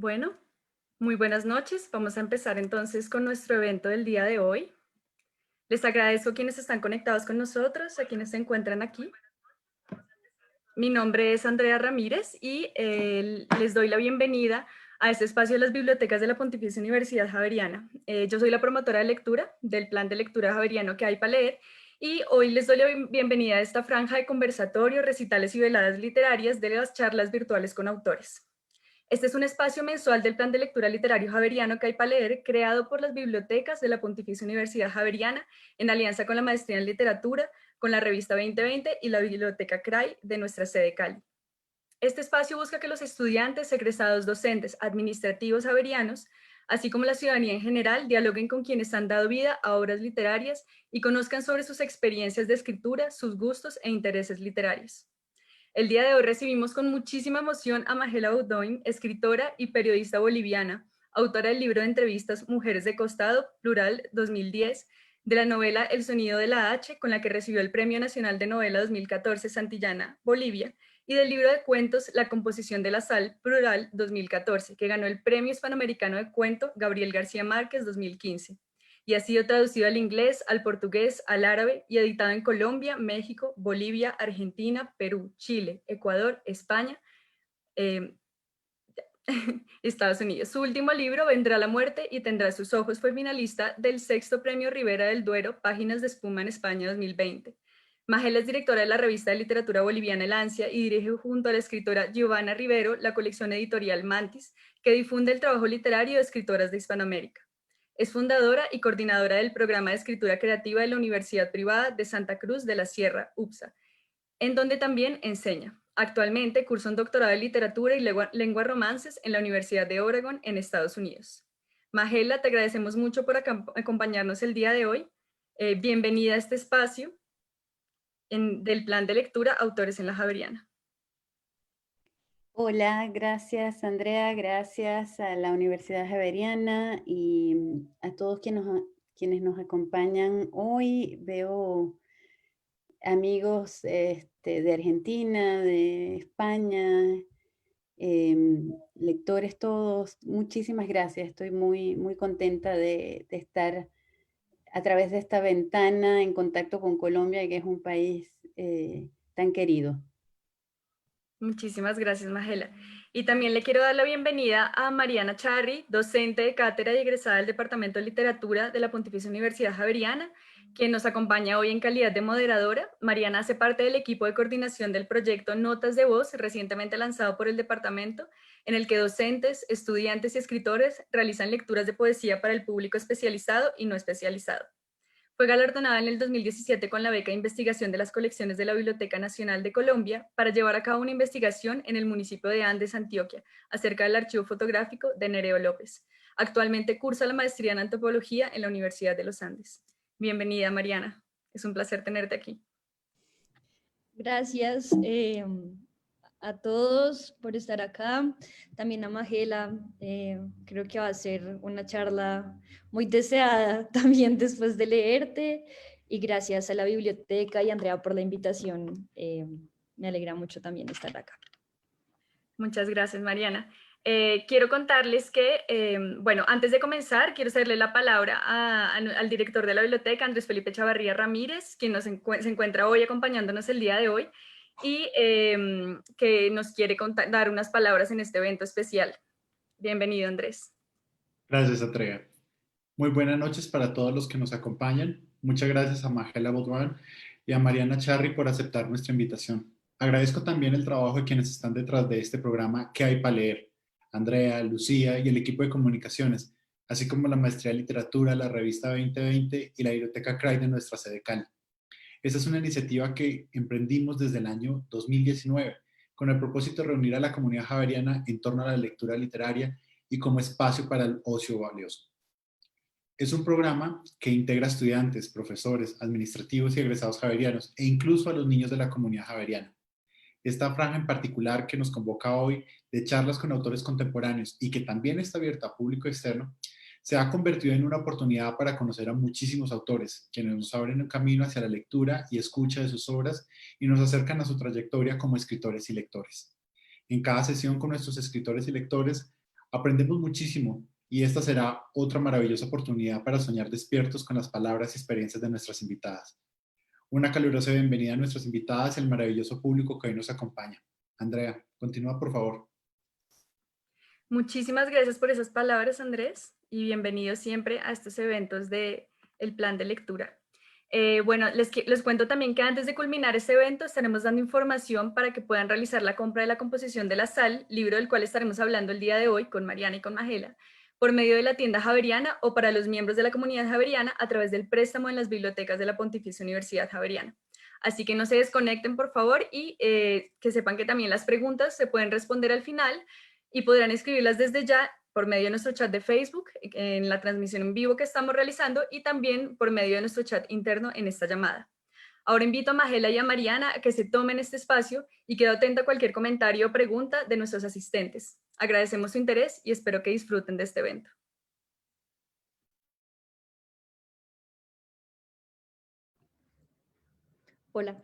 Bueno, muy buenas noches. Vamos a empezar entonces con nuestro evento del día de hoy. Les agradezco a quienes están conectados con nosotros, a quienes se encuentran aquí. Mi nombre es Andrea Ramírez y les doy la bienvenida a este espacio de las bibliotecas de la Pontificia Universidad Javeriana. Yo soy la promotora de lectura del plan de lectura javeriano que hay para leer y hoy les doy la bienvenida a esta franja de conversatorio, recitales y veladas literarias de las charlas virtuales con autores. Este es un espacio mensual del Plan de Lectura Literario Javeriano que hay para leer, creado por las bibliotecas de la Pontificia Universidad Javeriana en alianza con la Maestría en Literatura, con la revista 2020 y la Biblioteca CRAI de nuestra sede Cali. Este espacio busca que los estudiantes, egresados docentes, administrativos javerianos, así como la ciudadanía en general, dialoguen con quienes han dado vida a obras literarias y conozcan sobre sus experiencias de escritura, sus gustos e intereses literarios. El día de hoy recibimos con muchísima emoción a Magela Baudoin, escritora y periodista boliviana, autora del libro de entrevistas Mujeres de Costado, Plural 2010, de la novela El sonido de la H, con la que recibió el Premio Nacional de Novela 2014 Santillana, Bolivia, y del libro de cuentos La composición de la sal, Plural 2014, que ganó el Premio Hispanoamericano de Cuento Gabriel García Márquez 2015 y ha sido traducido al inglés, al portugués, al árabe y editado en Colombia, México, Bolivia, Argentina, Perú, Chile, Ecuador, España, eh, Estados Unidos. Su último libro, Vendrá la muerte y tendrá sus ojos, fue finalista del sexto Premio Rivera del Duero, Páginas de Espuma en España 2020. Magela es directora de la revista de literatura boliviana El Ansia y dirige junto a la escritora Giovanna Rivero la colección editorial Mantis, que difunde el trabajo literario de escritoras de Hispanoamérica. Es fundadora y coordinadora del programa de escritura creativa de la Universidad Privada de Santa Cruz de la Sierra, UPSA, en donde también enseña. Actualmente cursa un doctorado en literatura y lengua romances en la Universidad de Oregon en Estados Unidos. Magela, te agradecemos mucho por acompañarnos el día de hoy. Bienvenida a este espacio del plan de lectura Autores en la Javeriana. Hola, gracias Andrea, gracias a la Universidad Javeriana y a todos quienes nos acompañan hoy. Veo amigos de Argentina, de España, lectores todos. Muchísimas gracias, estoy muy contenta de estar a través de esta ventana en contacto con Colombia, que es un país tan querido. Muchísimas gracias, Magela. Y también le quiero dar la bienvenida a Mariana Charri, docente de cátedra y egresada del Departamento de Literatura de la Pontificia Universidad Javeriana, quien nos acompaña hoy en calidad de moderadora. Mariana hace parte del equipo de coordinación del proyecto Notas de Voz, recientemente lanzado por el departamento, en el que docentes, estudiantes y escritores realizan lecturas de poesía para el público especializado y no especializado. Fue galardonada en el 2017 con la beca de investigación de las colecciones de la Biblioteca Nacional de Colombia para llevar a cabo una investigación en el municipio de Andes, Antioquia, acerca del archivo fotográfico de Nereo López. Actualmente cursa la maestría en antropología en la Universidad de los Andes. Bienvenida, Mariana. Es un placer tenerte aquí. Gracias a todos por estar acá. También a Magela. Creo que va a ser una charla muy deseada también después de leerte. Y gracias a la biblioteca y a Andrea por la invitación. Me alegra mucho también estar acá. Muchas gracias, Mariana. Quiero contarles que, bueno, antes de comenzar, quiero hacerle la palabra al director de la biblioteca, Andrés Felipe Chavarría Ramírez, quien se encuentra hoy acompañándonos el día de hoy y que nos quiere dar unas palabras en este evento especial. Bienvenido, Andrés. Gracias, Andrea. Muy buenas noches para todos los que nos acompañan. Muchas gracias a Magela Baudoin y a Mariana Charri por aceptar nuestra invitación. Agradezco también el trabajo de quienes están detrás de este programa ¿Qué hay para leer? Andrea, Lucía y el equipo de comunicaciones, así como la Maestría de Literatura, la revista 2020 y la Biblioteca CRAI de nuestra sede Cali. Esta es una iniciativa que emprendimos desde el año 2019 con el propósito de reunir a la comunidad javeriana en torno a la lectura literaria y como espacio para el ocio valioso. Es un programa que integra estudiantes, profesores, administrativos y egresados javerianos e incluso a los niños de la comunidad javeriana. Esta franja en particular que nos convoca hoy de charlas con autores contemporáneos y que también está abierta a público externo, se ha convertido en una oportunidad para conocer a muchísimos autores, quienes nos abren un camino hacia la lectura y escucha de sus obras y nos acercan a su trayectoria como escritores y lectores. En cada sesión con nuestros escritores y lectores Aprendemos muchísimo y esta será otra maravillosa oportunidad para soñar despiertos con las palabras y experiencias de nuestras invitadas. Una calurosa bienvenida a nuestras invitadas y al maravilloso público que hoy nos acompaña. Andrea, continúa por favor. Muchísimas gracias por esas palabras, Andrés, y bienvenidos siempre a estos eventos del plan de lectura. Bueno, les cuento también que antes de culminar este evento estaremos dando información para que puedan realizar la compra de La composición de la sal, libro del cual estaremos hablando el día de hoy con Mariana y con Magela, por medio de la tienda Javeriana o para los miembros de la comunidad Javeriana a través del préstamo en las bibliotecas de la Pontificia Universidad Javeriana. Así que no se desconecten, por favor, y que sepan que también las preguntas se pueden responder al final y podrán escribirlas desde ya por medio de nuestro chat de Facebook, en la transmisión en vivo que estamos realizando y también por medio de nuestro chat interno en esta llamada. Ahora invito a Magela y a Mariana a que se tomen este espacio y quedo atenta a cualquier comentario o pregunta de nuestros asistentes. Agradecemos su interés y espero que disfruten de este evento. Hola.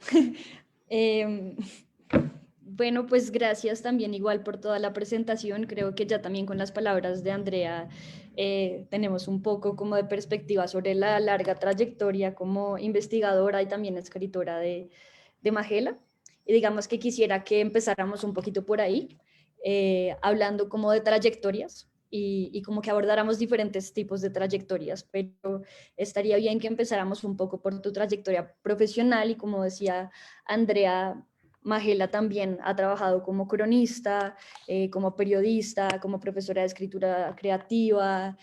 Bueno, pues gracias también igual por toda la presentación. Creo que ya también con las palabras de Andrea tenemos un poco como de perspectiva sobre la larga trayectoria como investigadora y también escritora de Magela. Y digamos que quisiera que empezáramos un poquito por ahí, hablando como de trayectorias y como que abordáramos diferentes tipos de trayectorias, pero estaría bien que empezáramos un poco por tu trayectoria profesional y como decía Andrea, Magela también ha trabajado como cronista, como periodista, como profesora de escritura creativa,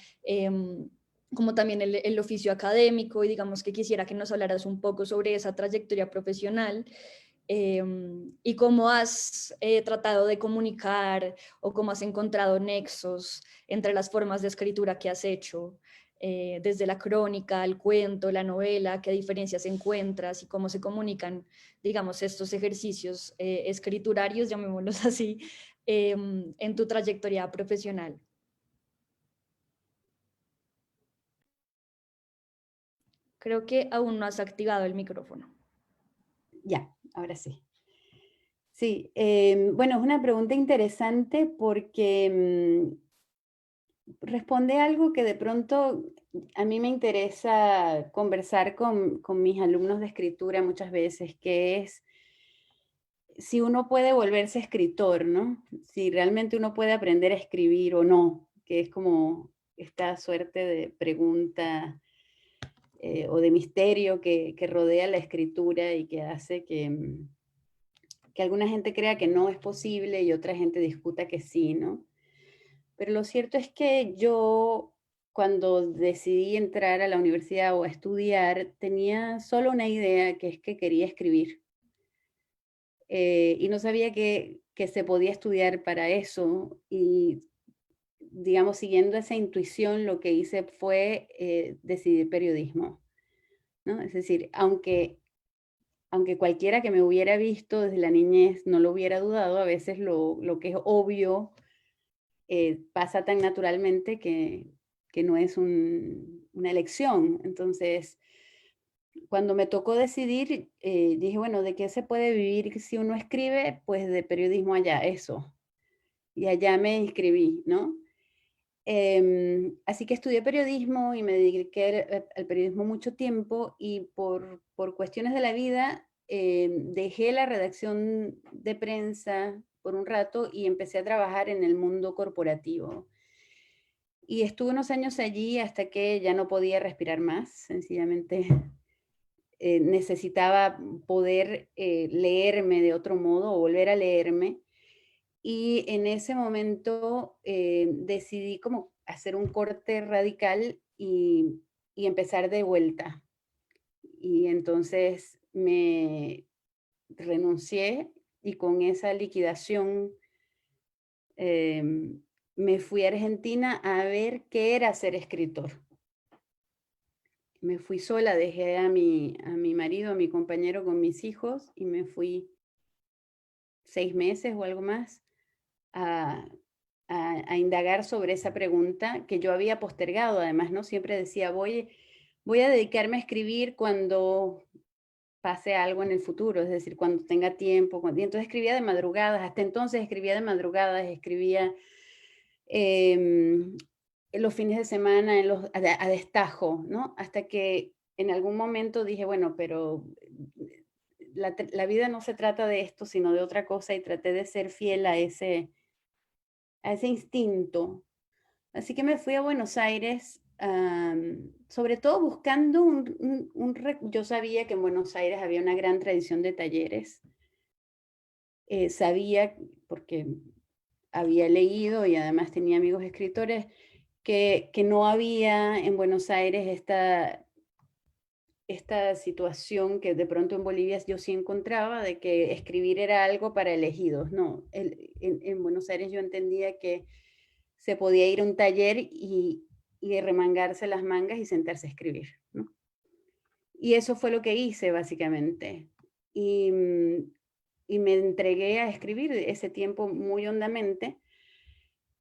como también el oficio académico, y digamos que quisiera que nos hablaras un poco sobre esa trayectoria profesional y cómo has tratado de comunicar o cómo has encontrado nexos entre las formas de escritura que has hecho, desde la crónica, el cuento, la novela, qué diferencias encuentras y cómo se comunican, digamos, estos ejercicios escriturarios, llamémoslos así, en tu trayectoria profesional. Creo que aún no has activado el micrófono. Ya, ahora sí. Sí, bueno, es una pregunta interesante porque responde algo que de pronto a mí me interesa conversar con mis alumnos de escritura muchas veces, que es si uno puede volverse escritor, ¿no? Si realmente uno puede aprender a escribir o no, que es como esta suerte de pregunta o de misterio que rodea la escritura y que hace que alguna gente crea que no es posible y otra gente discuta que sí, ¿no? Pero lo cierto es que yo, cuando decidí entrar a la universidad o a estudiar, tenía solo una idea, que es que quería escribir. Y no sabía que se podía estudiar para eso. Y, digamos, siguiendo esa intuición, lo que hice fue decidir periodismo, ¿no? Es decir, aunque cualquiera que me hubiera visto desde la niñez no lo hubiera dudado, a veces lo que es obvio pasa tan naturalmente que no es una elección. Entonces, cuando me tocó decidir, dije, bueno, ¿de qué se puede vivir si uno escribe? Pues de periodismo allá, eso. Y allá me inscribí, ¿no? Así que estudié periodismo y me dediqué al periodismo mucho tiempo y por cuestiones de la vida dejé la redacción de prensa por un rato y empecé a trabajar en el mundo corporativo. Y estuve unos años allí hasta que ya no podía respirar más, sencillamente necesitaba poder leerme de otro modo o volver a leerme. Y en ese momento decidí como hacer un corte radical y empezar de vuelta. Y entonces me renuncié y con esa liquidación me fui a Argentina a ver qué era ser escritor. Me fui sola, dejé a mi marido, a mi compañero con mis hijos y me fui 6 meses o algo más a, a indagar sobre esa pregunta que yo había postergado. Además, ¿no? Siempre decía, voy a dedicarme a escribir cuando pase algo en el futuro, es decir, cuando tenga tiempo. Y entonces escribía de madrugadas, hasta entonces escribía de madrugadas, escribía en los fines de semana, a destajo, ¿no? Hasta que en algún momento dije, bueno, pero la vida no se trata de esto, sino de otra cosa, y traté de ser fiel a ese instinto. Así que me fui a Buenos Aires, sobre todo buscando yo sabía que en Buenos Aires había una gran tradición de talleres. Sabía, porque había leído y además tenía amigos escritores, que no había en Buenos Aires esta situación que de pronto en Bolivia yo sí encontraba, de que escribir era algo para elegidos. No, en Buenos Aires yo entendía que se podía ir a un taller y remangarse las mangas y sentarse a escribir, ¿no? Y eso fue lo que hice básicamente. Y me entregué a escribir ese tiempo muy hondamente.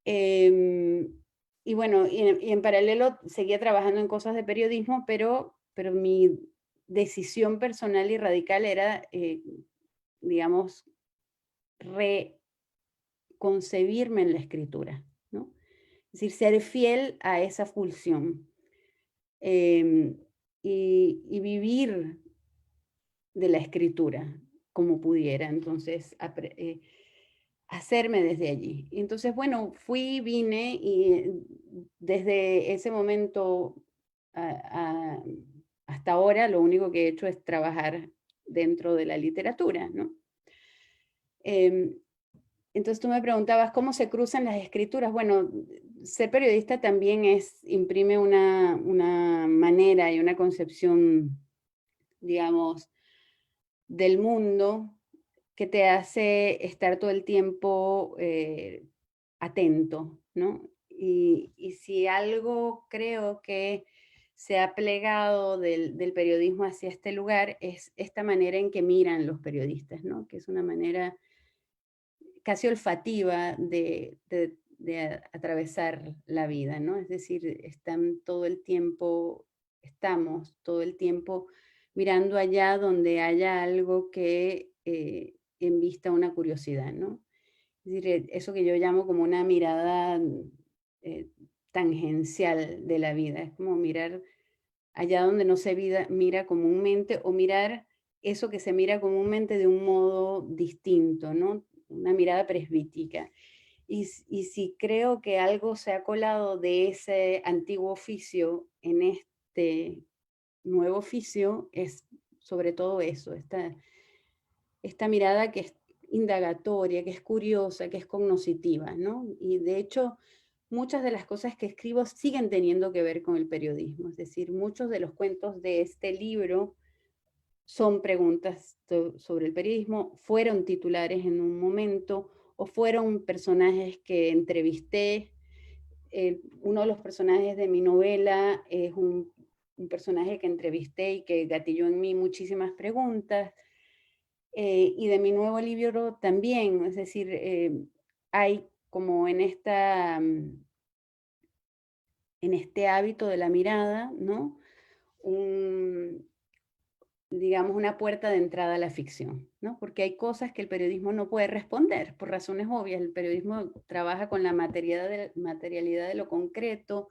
Y bueno, y en paralelo seguía trabajando en cosas de periodismo, pero mi decisión personal y radical era, digamos, reconcebirme en la escritura, ¿no? Es decir, ser fiel a esa pulsión, y vivir de la escritura como pudiera. Entonces, hacerme desde allí. Entonces, bueno, vine y desde ese momento hasta ahora lo único que he hecho es trabajar dentro de la literatura, ¿no? Entonces tú me preguntabas cómo se cruzan las escrituras. Bueno, ser periodista también imprime una manera y una concepción, digamos, del mundo que te hace estar todo el tiempo atento, ¿no? Y si algo creo que se ha plegado del periodismo hacia este lugar es esta manera en que miran los periodistas, ¿no? Que es una manera casi olfativa de atravesar la vida, ¿no? Es decir, estamos todo el tiempo mirando allá donde haya algo que envista una curiosidad, ¿no? Es decir, eso que yo llamo como una mirada eh, tangencial de la vida, es como mirar allá donde no se mira comúnmente, o mirar eso que se mira comúnmente de un modo distinto, ¿no? Una mirada presbítica. Y si creo que algo se ha colado de ese antiguo oficio en este nuevo oficio, es sobre todo eso, esta mirada que es indagatoria, que es curiosa, que es cognoscitiva, ¿no? Y de hecho, muchas de las cosas que escribo siguen teniendo que ver con el periodismo. Es decir, muchos de los cuentos de este libro son preguntas sobre el periodismo, fueron titulares en un momento o fueron personajes que entrevisté. Uno de los personajes de mi novela es un personaje que entrevisté y que gatilló en mí muchísimas preguntas. Y de mi nuevo libro también, es decir, hay como en este hábito de la mirada, ¿no? Digamos, una puerta de entrada a la ficción, ¿no? Porque hay cosas que el periodismo no puede responder, por razones obvias. El periodismo trabaja con la materialidad de lo concreto,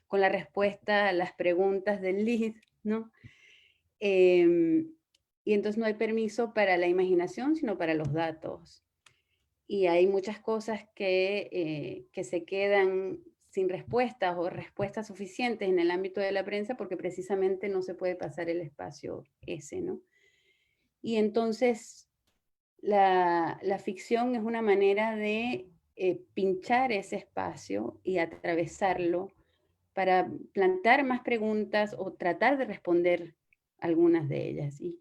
con la respuesta a las preguntas del lead, ¿no? Y entonces no hay permiso para la imaginación, sino para los datos. Y hay muchas cosas que se quedan sin respuestas o respuestas suficientes en el ámbito de la prensa porque precisamente no se puede pasar el espacio ese, ¿no? Y entonces la ficción es una manera de pinchar ese espacio y atravesarlo para plantar más preguntas o tratar de responder algunas de ellas. Y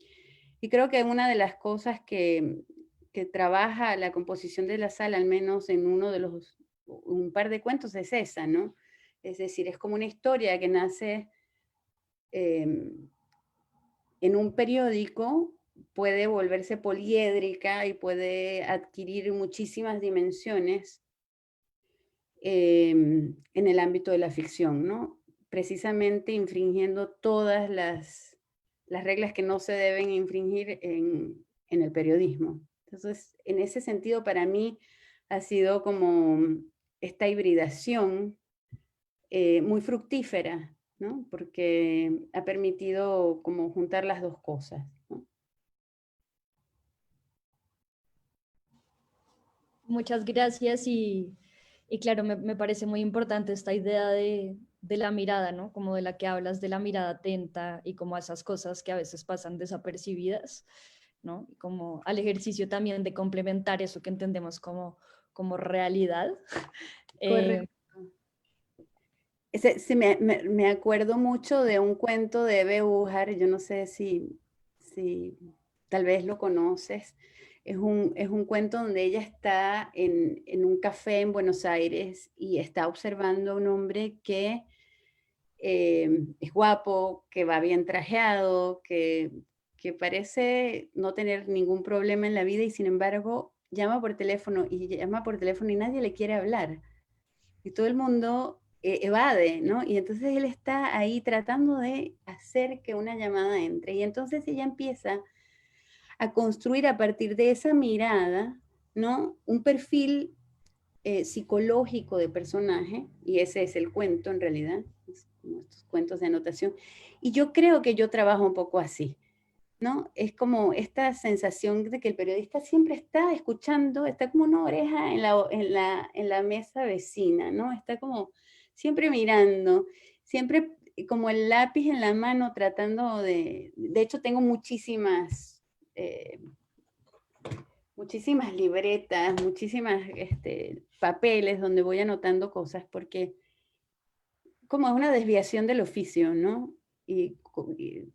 creo que una de las cosas que trabaja la composición de la sala, al menos en un par de cuentos, es esa, ¿no? Es decir, es como una historia que nace en un periódico, puede volverse poliédrica y puede adquirir muchísimas dimensiones en el ámbito de la ficción, ¿no? Precisamente infringiendo todas las reglas que no se deben infringir en el periodismo. Entonces, en ese sentido, para mí ha sido como esta hibridación muy fructífera, ¿no? Porque ha permitido como juntar las dos cosas, ¿no? Muchas gracias y claro, me parece muy importante esta idea de la mirada, ¿no? Como de la que hablas, de la mirada atenta y como a esas cosas que a veces pasan desapercibidas, ¿no? Y como al ejercicio también de complementar eso que entendemos como realidad. Correcto. Me acuerdo mucho de un cuento de Eve Ujar, yo no sé si tal vez lo conoces. Es un cuento donde ella está en un café en Buenos Aires y está observando a un hombre que es guapo, que va bien trajeado, que parece no tener ningún problema en la vida y sin embargo llama por teléfono y nadie le quiere hablar. Y todo el mundo evade, ¿no? Y entonces él está ahí tratando de hacer que una llamada entre. Y entonces ella empieza a construir a partir de esa mirada, ¿no? Un perfil psicológico de personaje, y ese es el cuento en realidad, es como estos cuentos de anotación. Y yo creo que yo trabajo un poco así, ¿no? Es como esta sensación de que el periodista siempre está escuchando, está como una oreja en la mesa vecina, ¿no? Está como siempre mirando, siempre como el lápiz en la mano tratando de hecho tengo muchísimas libretas, muchísimas papeles donde voy anotando cosas porque como es una desviación del oficio, ¿no? Y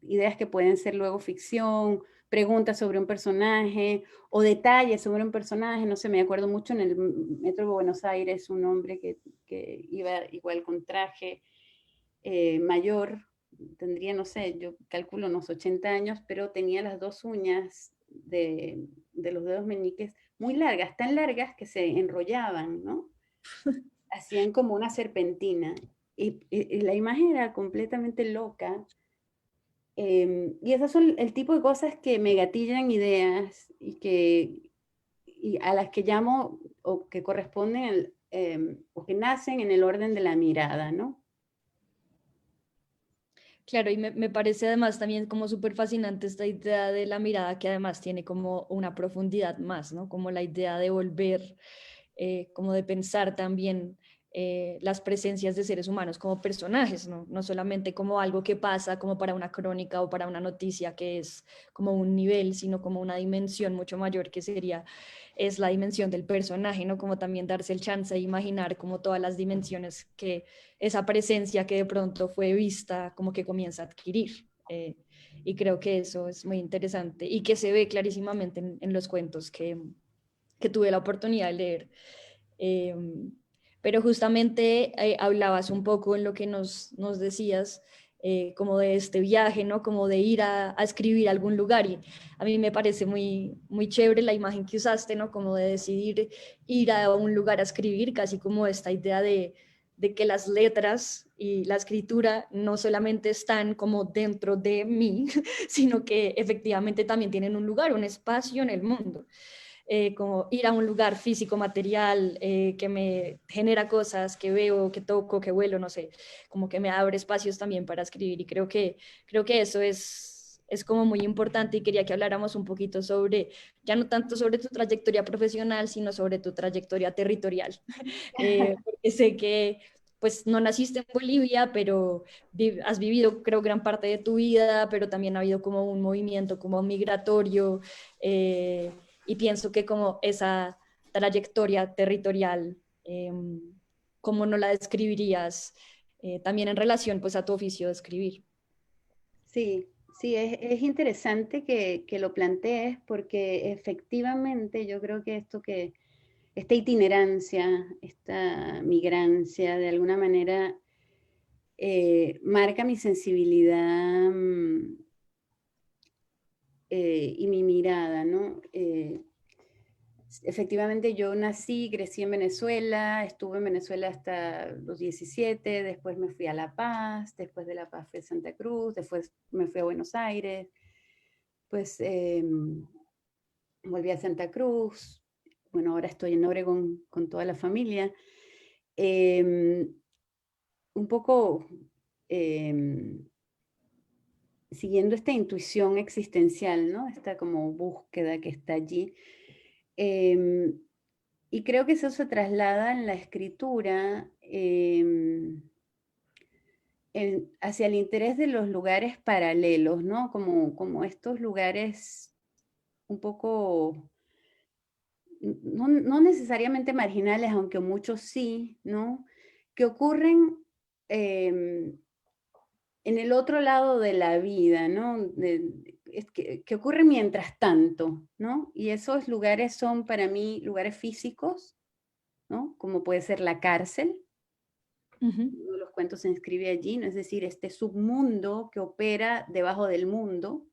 ideas que pueden ser luego ficción, preguntas sobre un personaje o detalles sobre un personaje. No sé, me acuerdo mucho en el metro de Buenos Aires, un hombre que iba igual con traje mayor, tendría, no sé, yo calculo unos 80 años, pero tenía las dos uñas de los dedos meñiques muy largas, tan largas que se enrollaban, ¿no? Hacían como una serpentina. Y la imagen era completamente loca. Y esas son el tipo de cosas que me gatillan ideas y a las que llamo o que corresponden o que nacen en el orden de la mirada, ¿no? Claro, y me parece además también como súper fascinante esta idea de la mirada que además tiene como una profundidad más, ¿no? Como la idea de volver, como de pensar también las presencias de seres humanos como personajes, ¿no? No solamente como algo que pasa como para una crónica o para una noticia que es como un nivel, sino como una dimensión mucho mayor que sería, es la dimensión del personaje, ¿no? Como también darse el chance de imaginar como todas las dimensiones que esa presencia que de pronto fue vista como que comienza a adquirir. Y creo que eso es muy interesante y que se ve clarísimamente en los cuentos que tuve la oportunidad de leer. Eh, pero justamente hablabas un poco en lo que nos decías, como de este viaje, ¿no? Como de ir a escribir a algún lugar. Y a mí me parece muy chévere la imagen que usaste, ¿no? Como de decidir ir a un lugar a escribir, casi como esta idea de que las letras y la escritura no solamente están como dentro de mí, sino que efectivamente también tienen un lugar, un espacio en el mundo. Como ir a un lugar físico, material, que me genera cosas, que veo, que toco, que huelo, no sé, como que me abre espacios también para escribir y creo que eso es como muy importante y quería que habláramos un poquito sobre, ya no tanto sobre tu trayectoria profesional, sino sobre tu trayectoria territorial. Porque sé que pues no naciste en Bolivia, pero has vivido creo gran parte de tu vida, pero también ha habido como un movimiento como migratorio. eh, y pienso que como esa trayectoria territorial, eh, ¿cómo no la describirías también en relación pues a tu oficio de escribir? Sí, sí, es interesante que lo plantees porque efectivamente yo creo que esta itinerancia, esta migrancia, de alguna manera marca mi sensibilidad y mi mirada, ¿no? Efectivamente, yo nací, crecí en Venezuela, estuve en Venezuela hasta los 17, después me fui a La Paz, después de La Paz fui a Santa Cruz, después me fui a Buenos Aires, pues volví a Santa Cruz, bueno, ahora estoy en Oregón con toda la familia, un poco siguiendo esta intuición existencial, ¿no? Esta como búsqueda que está allí. Y creo que eso se traslada en la escritura hacia el interés de los lugares paralelos, ¿no? Como estos lugares un poco, no necesariamente marginales, aunque muchos sí, ¿no? Que ocurren en el otro lado de la vida, ¿no? Que ocurre mientras tanto, ¿no? Y esos lugares son para mí lugares físicos, ¿no? Como puede ser la cárcel. Ujú. Uno de los cuentos se inscribe allí, ¿no? Es decir, este submundo que opera debajo del mundo,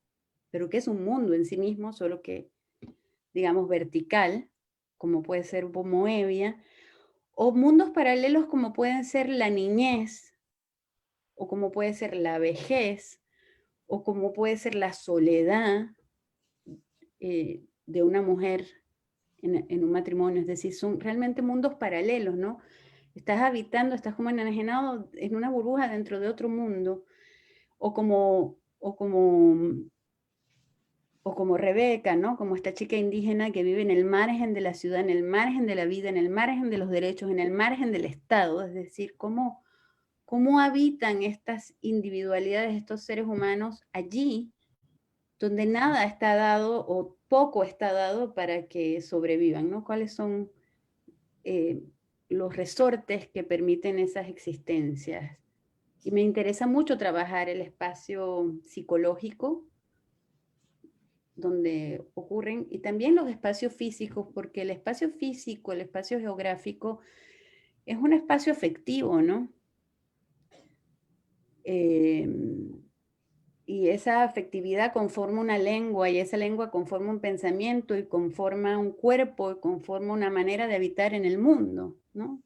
pero que es un mundo en sí mismo, solo que, digamos, vertical, como puede ser Moebia, o mundos paralelos como pueden ser la niñez, o como puede ser la vejez, o como puede ser la soledad de una mujer en un matrimonio. Es decir, son realmente mundos paralelos, ¿no? Estás habitando, estás como enajenado en una burbuja dentro de otro mundo, o como Rebeca, ¿no? Como esta chica indígena que vive en el margen de la ciudad, en el margen de la vida, en el margen de los derechos, en el margen del Estado. Es decir, cómo habitan estas individualidades, estos seres humanos allí, donde nada está dado o poco está dado para que sobrevivan, ¿no? ¿Cuáles son los resortes que permiten esas existencias? Y me interesa mucho trabajar el espacio psicológico donde ocurren, y también los espacios físicos, porque el espacio físico, el espacio geográfico, es un espacio afectivo, ¿no? Y esa afectividad conforma una lengua, y esa lengua conforma un pensamiento, y conforma un cuerpo, y conforma una manera de habitar en el mundo, ¿no?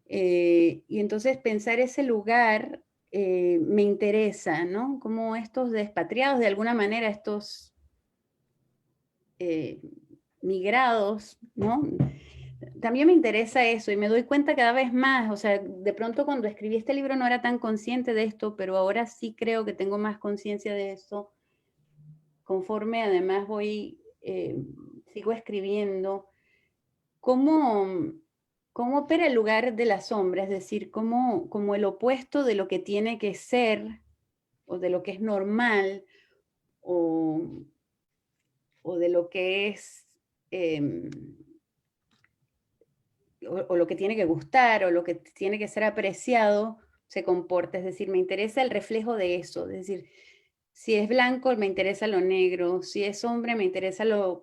Y entonces pensar ese lugar me interesa, ¿no? Como estos despatriados, de alguna manera, estos migrados, ¿no? También me interesa eso y me doy cuenta cada vez más, o sea, de pronto cuando escribí este libro no era tan consciente de esto, pero ahora sí creo que tengo más conciencia de eso, conforme además sigo escribiendo, cómo opera el lugar de la sombra, es decir, como el opuesto de lo que tiene que ser, o de lo que es normal, o de lo que es... o lo que tiene que gustar, o lo que tiene que ser apreciado, se comporta. Es decir, me interesa el reflejo de eso. Es decir, si es blanco, me interesa lo negro. Si es hombre, me interesa lo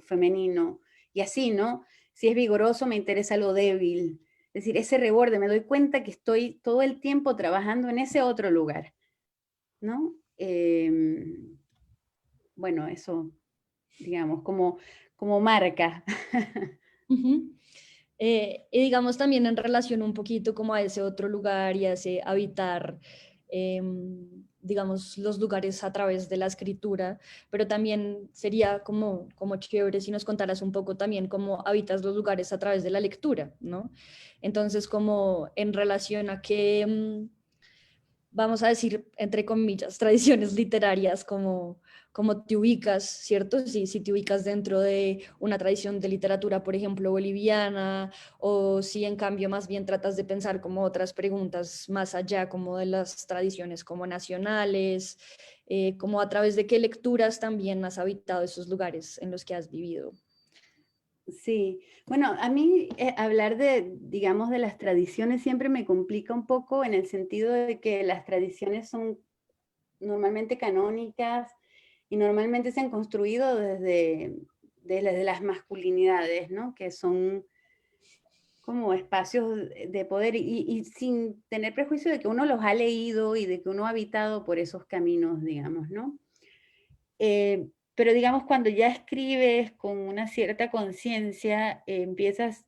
femenino. Y así, ¿no? Si es vigoroso, me interesa lo débil. Es decir, ese reborde, me doy cuenta que estoy todo el tiempo trabajando en ese otro lugar, ¿no? Bueno, eso, digamos, como marca. Ujú. Y digamos también en relación un poquito como a ese otro lugar y a ese habitar, digamos, los lugares a través de la escritura, pero también sería como chévere si nos contaras un poco también cómo habitas los lugares a través de la lectura, ¿no? Entonces, como en relación a que, vamos a decir, entre comillas, tradiciones literarias, como te ubicas, ¿cierto? Si te ubicas dentro de una tradición de literatura, por ejemplo, boliviana, o si en cambio más bien tratas de pensar como otras preguntas más allá, como de las tradiciones como nacionales, como a través de qué lecturas también has habitado esos lugares en los que has vivido. Sí, bueno, a mí hablar digamos, de las tradiciones siempre me complica un poco en el sentido de que las tradiciones son normalmente canónicas y normalmente se han construido desde las masculinidades, ¿no? Que son como espacios de poder y sin tener prejuicio de que uno los ha leído y de que uno ha habitado por esos caminos, digamos, ¿no? Pero digamos, cuando ya escribes con una cierta conciencia, empiezas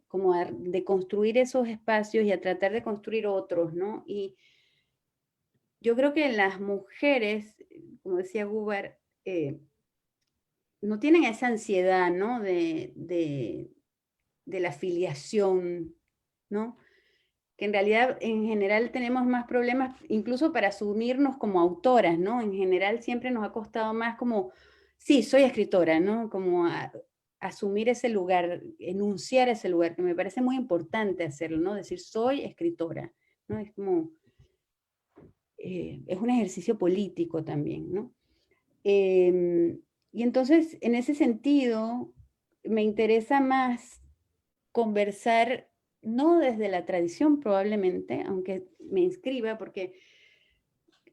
como a deconstruir esos espacios y a tratar de construir otros, ¿no? Y yo creo que las mujeres, como decía Gubar, no tienen esa ansiedad, ¿no? De de la filiación, ¿no? Que en realidad, en general, tenemos más problemas incluso para asumirnos como autoras, ¿no? En general siempre nos ha costado más como, sí, soy escritora, ¿no? Como asumir ese lugar, enunciar ese lugar, que me parece muy importante hacerlo, ¿no? Decir, soy escritora, ¿no? Es como, es un ejercicio político también, ¿no? Y entonces, en ese sentido, me interesa más conversar, no desde la tradición probablemente, aunque me inscriba, porque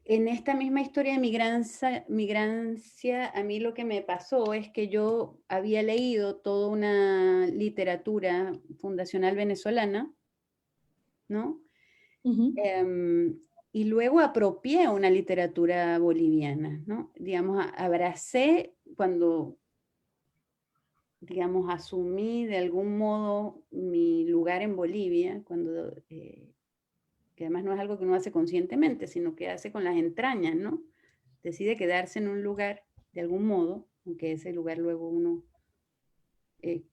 en esta misma historia de migrancia, a mí lo que me pasó es que yo había leído toda una literatura fundacional venezolana, ¿no? Ujú. Y luego apropié una literatura boliviana, ¿no? Digamos, abracé cuando, digamos, asumí de algún modo mi lugar en Bolivia, cuando, que además no es algo que uno hace conscientemente, sino que hace con las entrañas, ¿no? Decide quedarse en un lugar de algún modo, aunque ese lugar luego uno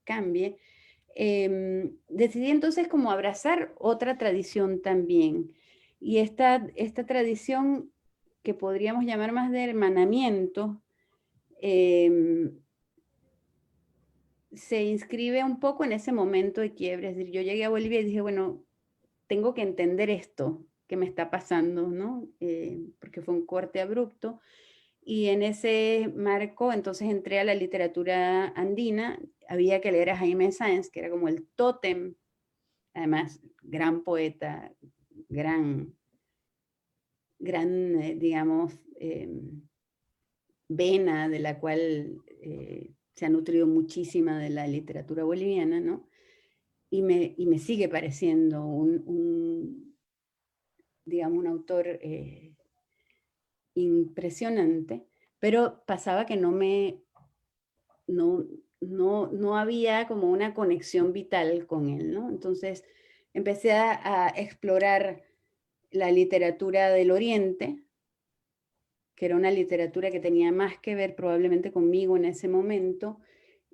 cambie. Decidí entonces como abrazar otra tradición también. Y esta tradición que podríamos llamar más de hermanamiento, se inscribe un poco en ese momento de quiebre. Es decir, yo llegué a Bolivia y dije, bueno, tengo que entender esto que me está pasando, ¿no? Porque fue un corte abrupto. Y en ese marco, entonces entré a la literatura andina. Había que leer a Jaime Sáenz, que era como el tótem, además, gran poeta, gran, digamos, vena de la cual se ha nutrido muchísima de la literatura boliviana, ¿no? Y me sigue pareciendo digamos, un autor impresionante, pero pasaba que no había como una conexión vital con él, ¿no? Entonces empecé a explorar la literatura del Oriente, que era una literatura que tenía más que ver probablemente conmigo en ese momento,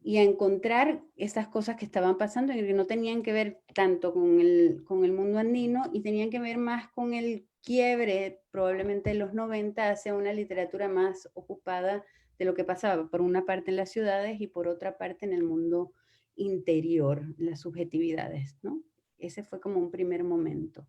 y a encontrar esas cosas que estaban pasando y que no tenían que ver tanto con el mundo andino y tenían que ver más con el quiebre probablemente de los 90 hacia una literatura más ocupada de lo que pasaba por una parte en las ciudades y por otra parte en el mundo interior, las subjetividades, ¿no? Ese fue como un primer momento.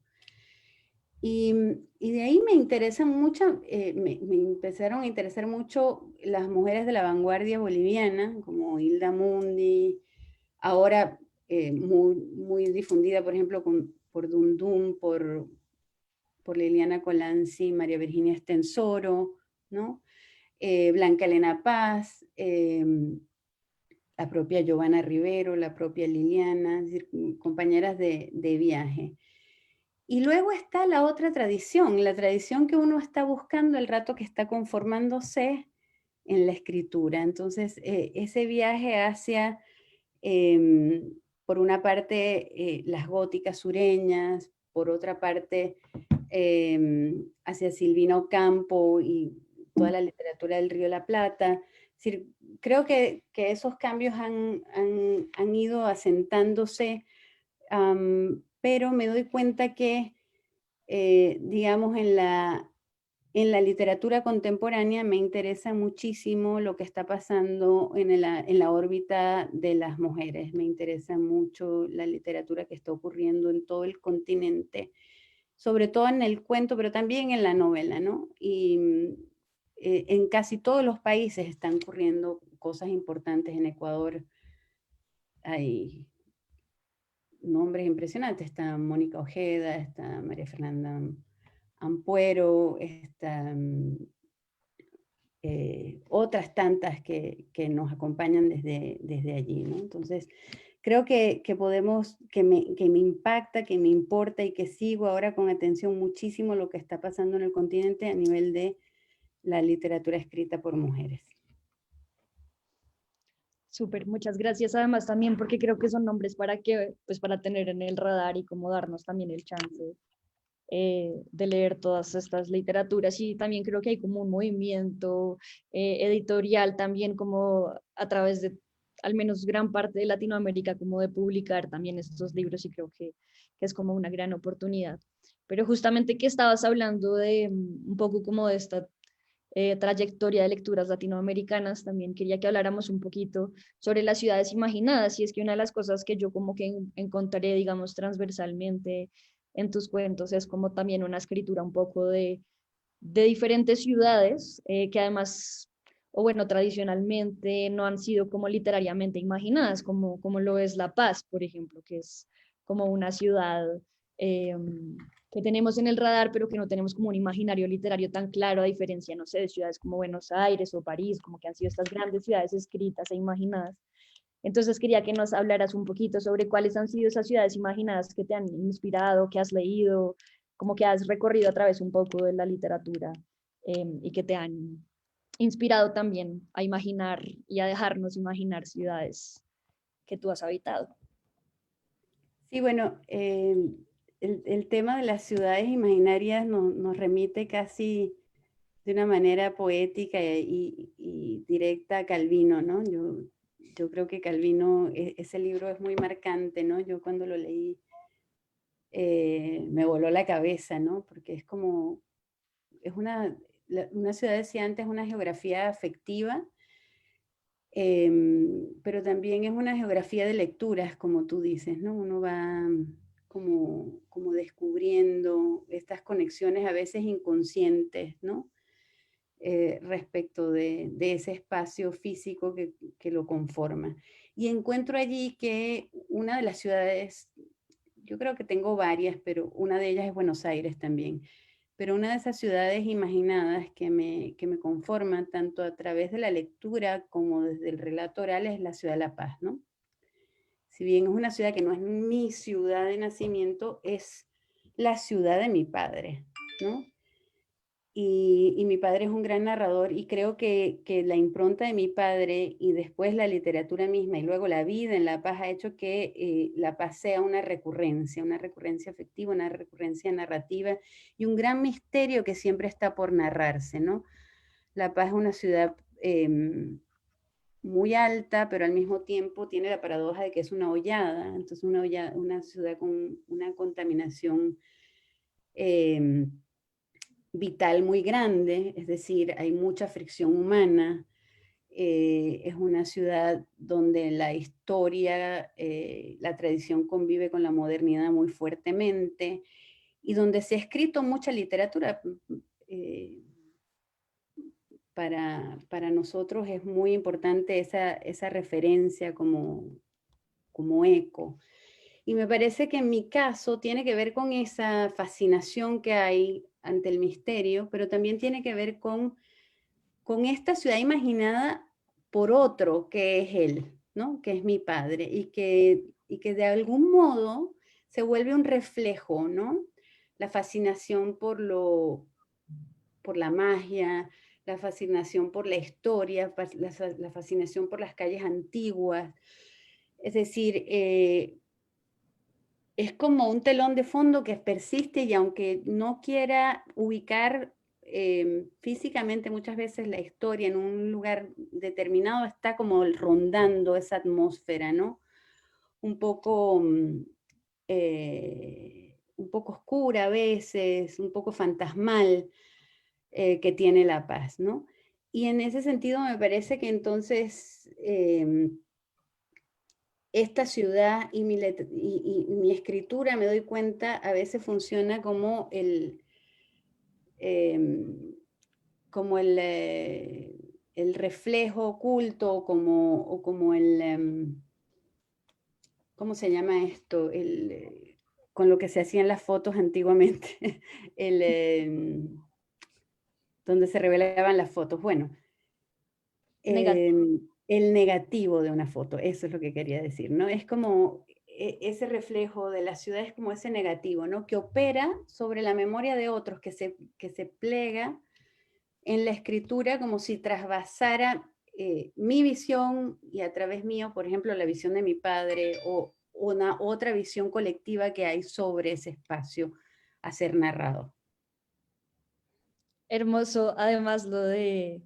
Y de ahí me interesan mucho, me empezaron a interesar mucho las mujeres de la vanguardia boliviana, como Hilda Mundi, ahora muy difundida, por ejemplo, por Dundum, por Liliana Colanzi, María Virginia Estensoro, ¿no? Blanca Elena Paz, la propia Giovanna Rivero, la propia Liliana, es decir, compañeras de viaje. Y luego está la otra tradición, la tradición que uno está buscando el rato que está conformándose en la escritura. Entonces, ese viaje hacia, por una parte, las góticas sureñas, por otra parte, hacia Silvina Ocampo y toda la literatura del Río de la Plata. Es decir, creo que esos cambios han ido asentándose, pero me doy cuenta que, digamos, en la literatura contemporánea me interesa muchísimo lo que está pasando en la órbita de las mujeres. Me interesa mucho la literatura que está ocurriendo en todo el continente, sobre todo en el cuento, pero también en la novela, ¿no? Y en casi todos los países están ocurriendo cosas importantes. En Ecuador hay nombres impresionantes. Está Mónica Ojeda, está María Fernanda Ampuero, está otras tantas que nos acompañan desde allí, ¿no? Entonces, creo que podemos, que me impacta, que me importa y que sigo ahora con atención muchísimo lo que está pasando en el continente a nivel de la literatura escrita por mujeres. Súper, muchas gracias además también porque creo que son nombres para que, pues para tener en el radar y como darnos también el chance de leer todas estas literaturas y también creo que hay como un movimiento editorial también como a través de al menos gran parte de Latinoamérica como de publicar también estos libros y creo que es como una gran oportunidad. Pero justamente que estabas hablando de un poco como de esta trayectoria de lecturas latinoamericanas, también quería que habláramos un poquito sobre las ciudades imaginadas, y es que una de las cosas que yo como que encontraré, digamos, transversalmente en tus cuentos es como también una escritura un poco de diferentes ciudades que además, o bueno, tradicionalmente no han sido como literariamente imaginadas, como lo es La Paz, por ejemplo, que es como una ciudad eh, que tenemos en el radar, pero que no tenemos como un imaginario literario tan claro, a diferencia, no sé, de ciudades como Buenos Aires o París, como que han sido estas grandes ciudades escritas e imaginadas. Entonces quería que nos hablaras un poquito sobre cuáles han sido esas ciudades imaginadas que te han inspirado, que has leído, como que has recorrido a través un poco de la literatura y que te han inspirado también a imaginar y a dejarnos imaginar ciudades que tú has habitado. Sí, bueno, el tema de las ciudades imaginarias nos remite casi de una manera poética y directa a Calvino, ¿no? Yo creo que Calvino, ese libro es muy marcante, ¿no? Yo cuando lo leí me voló la cabeza, ¿no? Porque es como, es una ciudad, decía antes, una geografía afectiva, pero también es una geografía de lecturas, como tú dices, ¿no? Uno va como descubriendo estas conexiones a veces inconscientes, ¿no? Respecto de ese espacio físico que lo conforma. Y encuentro allí que una de las ciudades, yo creo que tengo varias, pero una de ellas es Buenos Aires también, pero una de esas ciudades imaginadas que me conforman tanto a través de la lectura como desde el relato oral es la ciudad de La Paz, ¿no? Si bien es una ciudad que no es mi ciudad de nacimiento, es la ciudad de mi padre, ¿no? Y mi padre es un gran narrador y creo que la impronta de mi padre y después la literatura misma y luego la vida en La Paz ha hecho que La Paz sea una recurrencia afectiva, una recurrencia narrativa y un gran misterio que siempre está por narrarse, ¿no? La Paz es una ciudad muy alta, pero al mismo tiempo tiene la paradoja de que es una hollada, entonces una ciudad con una contaminación vital muy grande, es decir, hay mucha fricción humana, es una ciudad donde la historia, la tradición convive con la modernidad muy fuertemente y donde se ha escrito mucha literatura. eh, para nosotros es muy importante esa referencia como eco. Y me parece que en mi caso tiene que ver con esa fascinación que hay ante el misterio, pero también tiene que ver con esta ciudad imaginada por otro que es él, ¿no? Que es mi padre, y que de algún modo se vuelve un reflejo, ¿no? La fascinación por la magia, la fascinación por la historia, la fascinación por las calles antiguas. Es decir, es como un telón de fondo que persiste y aunque no quiera ubicar físicamente muchas veces la historia en un lugar determinado, está como rondando esa atmósfera, ¿no? Un poco, un poco oscura a veces, un poco fantasmal que tiene La Paz, ¿no? Y en ese sentido me parece que entonces esta ciudad y mi escritura, me doy cuenta, a veces funciona como el reflejo oculto o como ¿cómo se llama esto? Con lo que se hacían las fotos antiguamente, donde se revelaban las fotos. Bueno, el negativo de una foto, eso es lo que quería decir, ¿no? Es como ese reflejo de la ciudad, es como ese negativo, ¿no? Que opera sobre la memoria de otros, que se plega en la escritura como si trasvasara mi visión y a través mío, por ejemplo, la visión de mi padre o una otra visión colectiva que hay sobre ese espacio a ser narrado. Hermoso, además lo de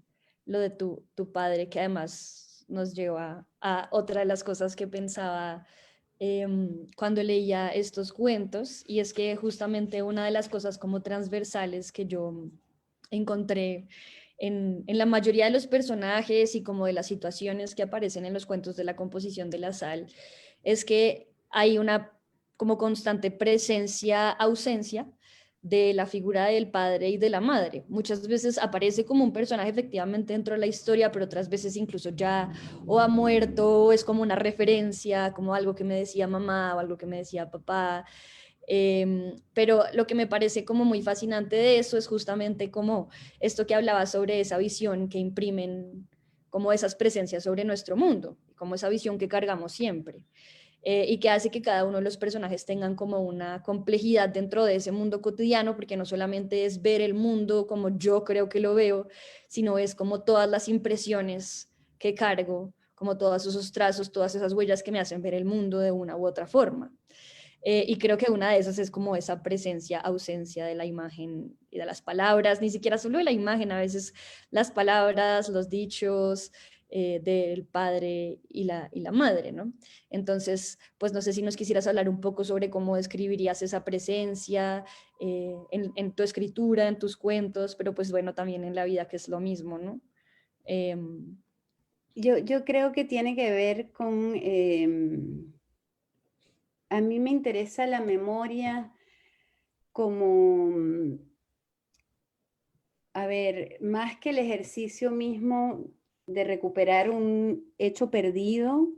tu padre, que además nos lleva a otra de las cosas que pensaba cuando leía estos cuentos, y es que justamente una de las cosas como transversales que yo encontré en la mayoría de los personajes y como de las situaciones que aparecen en los cuentos de la composición de la sal, es que hay una como constante presencia, ausencia de la figura del padre y de la madre. Muchas veces aparece como un personaje efectivamente dentro de la historia, pero otras veces incluso ya o ha muerto, o es como una referencia, como algo que me decía mamá o algo que me decía papá. Pero lo que me parece como muy fascinante de eso es justamente como esto que hablaba sobre esa visión que imprimen como esas presencias sobre nuestro mundo, como esa visión que cargamos siempre. Y que hace que cada uno de los personajes tengan como una complejidad dentro de ese mundo cotidiano, porque no solamente es ver el mundo como yo creo que lo veo, sino es como todas las impresiones que cargo, como todos esos trazos, todas esas huellas que me hacen ver el mundo de una u otra forma. Y creo que una de esas es como esa presencia, ausencia de la imagen y de las palabras, ni siquiera solo de la imagen, a veces las palabras, los dichos del padre y la madre, ¿no? Entonces, pues no sé si nos quisieras hablar un poco sobre cómo describirías esa presencia en tu escritura, en tus cuentos, pero pues bueno, también en la vida, que es lo mismo, ¿no? Em, Yo creo que tiene que ver con, a mí me interesa la memoria como, a ver, más que el ejercicio mismo de recuperar un hecho perdido,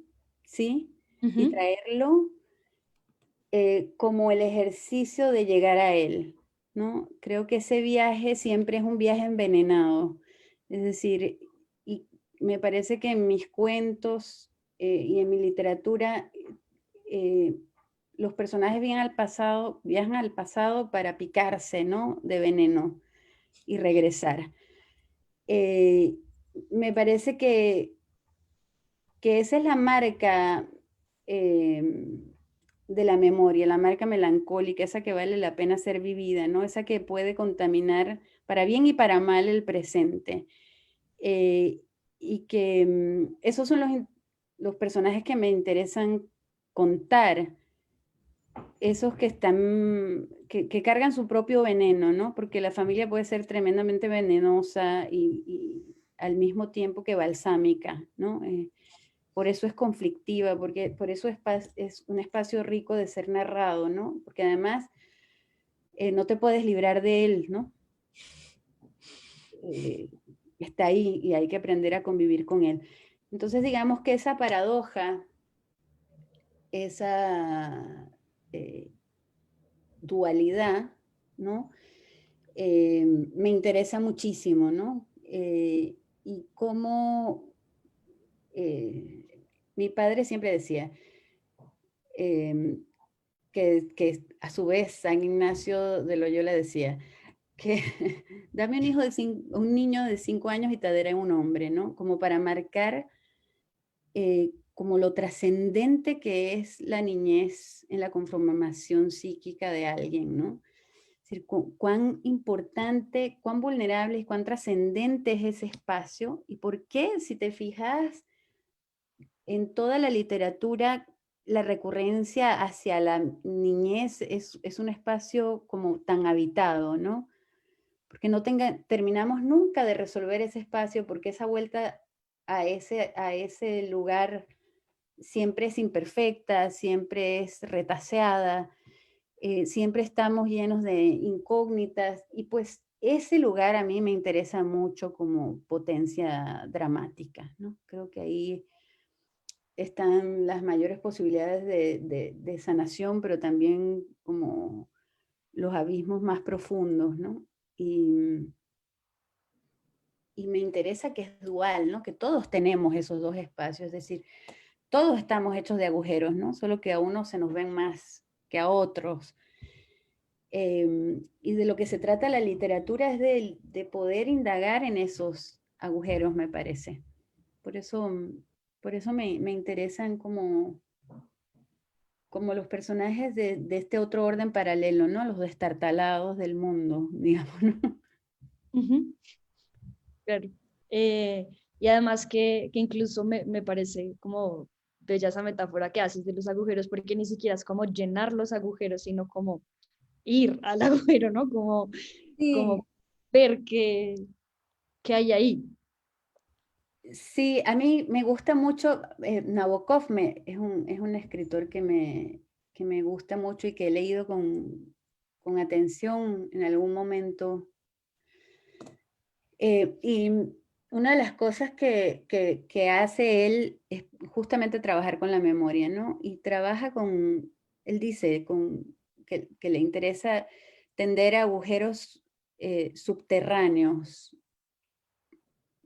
¿sí? Y Ujú. traerlo como el ejercicio de llegar a él, ¿no? Creo que ese viaje siempre es un viaje envenenado. Es decir, y me parece que en mis cuentos y en mi literatura, eh, los personajes viajan al pasado para picarse, ¿no? De veneno y regresar. Eh, Me parece que esa es la marca de la memoria, la marca melancólica, esa que vale la pena ser vivida, ¿no? Esa que puede contaminar para bien y para mal el presente. Eh, y que esos son los personajes que me interesan contar, esos que están, que cargan su propio veneno, ¿no? Porque la familia puede ser tremendamente venenosa y al mismo tiempo que balsámica, ¿no? Por eso es conflictiva, porque por eso es un espacio rico de ser narrado, ¿no? Porque además no te puedes librar de él, ¿no? Eh, Está ahí y hay que aprender a convivir con él. Entonces digamos que esa paradoja, esa dualidad, ¿no? Me interesa muchísimo, ¿no? Y cómo mi padre siempre decía que a su vez San Ignacio de Loyola decía que dame un niño de 5 años y te daré un hombre, ¿no? Como para marcar como lo trascendente que es la niñez en la conformación psíquica de alguien, ¿no? Es decir, cuán importante, cuán vulnerable y cuán trascendente es ese espacio y por qué, si te fijas, en toda la literatura, la recurrencia hacia la niñez es un espacio como tan habitado, ¿no? Porque no terminamos nunca de resolver ese espacio porque esa vuelta a ese lugar siempre es imperfecta, siempre es retaseada, siempre estamos llenos de incógnitas y pues ese lugar a mí me interesa mucho como potencia dramática, ¿no? Creo que ahí están las mayores posibilidades de sanación, pero también como los abismos más profundos, ¿no? Y, y me interesa que es dual, ¿no? Que todos tenemos esos dos espacios, es decir, todos estamos hechos de agujeros, ¿no? Solo que a unos se nos ven más que a otros. Y de lo que se trata la literatura es de poder indagar en esos agujeros, me parece. Por eso, por eso me interesan como los personajes de este otro orden paralelo, ¿no? Los destartalados del mundo, digamos, ¿no? Ujú. Claro. Y además que incluso me parece como bella esa metáfora que haces de los agujeros, porque ni siquiera es como llenar los agujeros, sino como ir al agujero, ¿no? Sí, Como ver qué hay ahí. sí, a mí me gusta mucho, Nabokov es un escritor que me gusta mucho y que he leído con atención en algún momento. Y una de las cosas que hace él es justamente trabajar con la memoria, ¿no? Y trabaja con, él dice, que le interesa tender a agujeros subterráneos,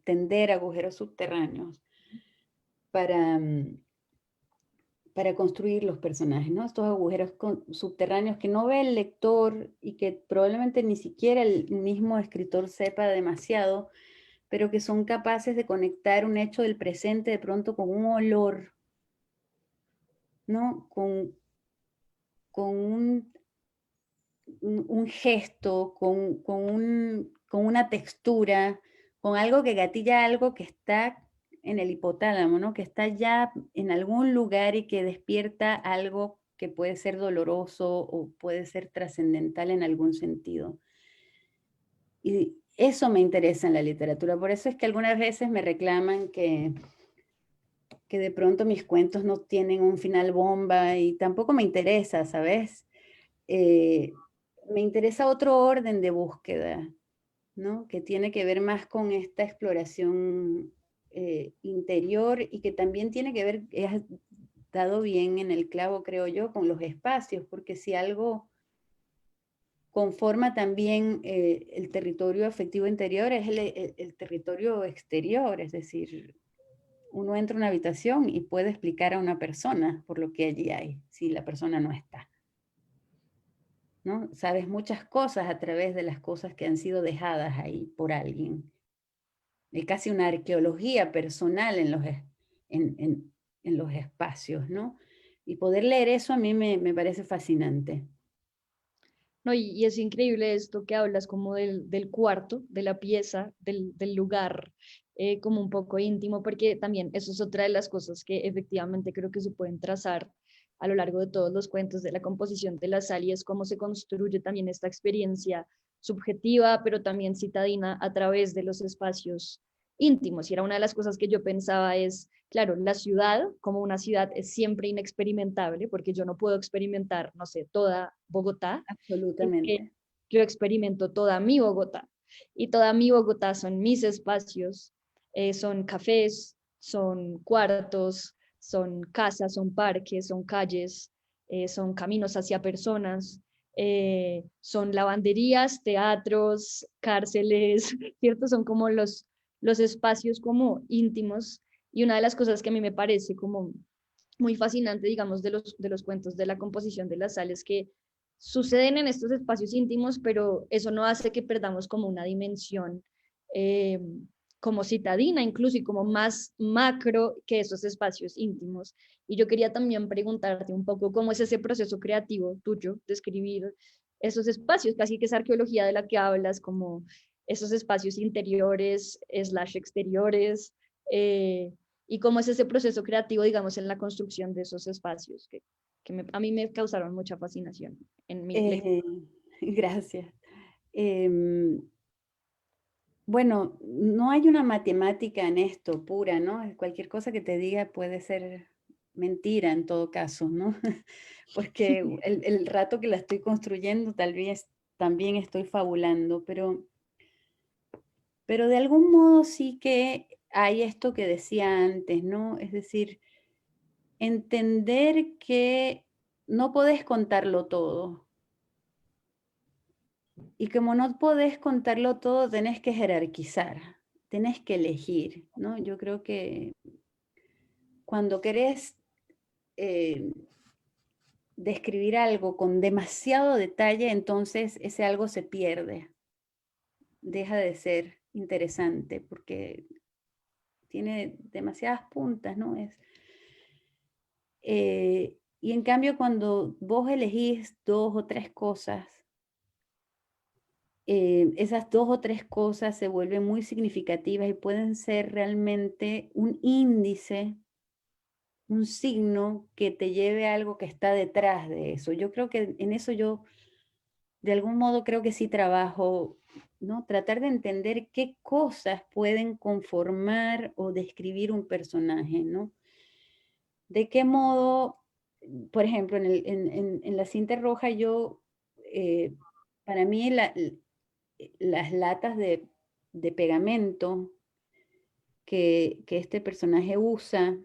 tender agujeros subterráneos para, para construir los personajes, ¿no? Estos agujeros subterráneos que no ve el lector y que probablemente ni siquiera el mismo escritor sepa demasiado, pero que son capaces de conectar un hecho del presente de pronto con un olor, ¿no? Con un gesto, con una textura, con algo que gatilla algo que está en el hipotálamo, ¿no? Que está ya en algún lugar y que despierta algo que puede ser doloroso o puede ser trascendental en algún sentido. Y eso me interesa en la literatura. Por eso es que algunas veces me reclaman que de pronto mis cuentos no tienen un final bomba y tampoco me interesa, ¿sabes? Eh, Me interesa otro orden de búsqueda, ¿no? Que tiene que ver más con esta exploración interior y que también tiene que ver, has dado bien en el clavo, creo yo, con los espacios, porque si algo conforma también el territorio afectivo interior, es el territorio exterior, es decir, uno entra a una habitación y puede explicar a una persona por lo que allí hay, si la persona no está. ¿No? Sabes muchas cosas a través de las cosas que han sido dejadas ahí por alguien. Es casi una arqueología personal en los espacios, ¿no? Y poder leer eso a mí me parece fascinante. No, y es increíble esto que hablas como del cuarto, de la pieza, del lugar, como un poco íntimo, porque también eso es otra de las cosas que efectivamente creo que se pueden trazar a lo largo de todos los cuentos de la composición de la sal y es cómo se construye también esta experiencia subjetiva, pero también citadina a través de los espacios íntimos. Y era una de las cosas que yo pensaba es, claro, la ciudad como una ciudad es siempre inexperimentable, porque yo no puedo experimentar, no sé, toda Bogotá, sino que Absolutamente. yo experimento toda mi Bogotá. Y toda mi Bogotá son mis espacios, son cafés, son cuartos, son casas, son parques, son calles, son caminos hacia personas, son lavanderías, teatros, cárceles, ¿cierto? Son como los espacios como íntimos. Y una de las cosas que a mí me parece como muy fascinante, digamos, de los cuentos de la composición de las sales que suceden en estos espacios íntimos, pero eso no hace que perdamos como una dimensión eh, como citadina, incluso y como más macro que esos espacios íntimos. Y yo quería también preguntarte un poco cómo es ese proceso creativo tuyo de escribir esos espacios, casi que esa arqueología de la que hablas, como esos espacios interiores, slash exteriores, y cómo es ese proceso creativo, digamos, en la construcción de esos espacios a mí me causaron mucha fascinación en mi lectura. Eh, Gracias. Em, bueno, no hay una matemática en esto pura, ¿no? Cualquier cosa que te diga puede ser mentira en todo caso, ¿no? Porque el rato que la estoy construyendo tal vez también estoy fabulando, pero de algún modo sí que hay esto que decía antes, ¿no? Es decir, entender que no podés contarlo todo. Y como no podés contarlo todo, tenés que jerarquizar, tenés que elegir, ¿no? Yo creo que cuando querés eh, describir algo con demasiado detalle, entonces ese algo se pierde, deja de ser interesante porque tiene demasiadas puntas, ¿no? Y en cambio, cuando vos elegís dos o tres cosas, esas 2 o 3 cosas se vuelven muy significativas y pueden ser realmente un índice, un signo que te lleve a algo que está detrás de eso. Yo creo que en eso yo, de algún modo, creo que sí trabajo, ¿no? Tratar de entender qué cosas pueden conformar o describir un personaje, ¿no? De qué modo, por ejemplo, en la cinta roja yo, para mí las latas de pegamento que este personaje usa,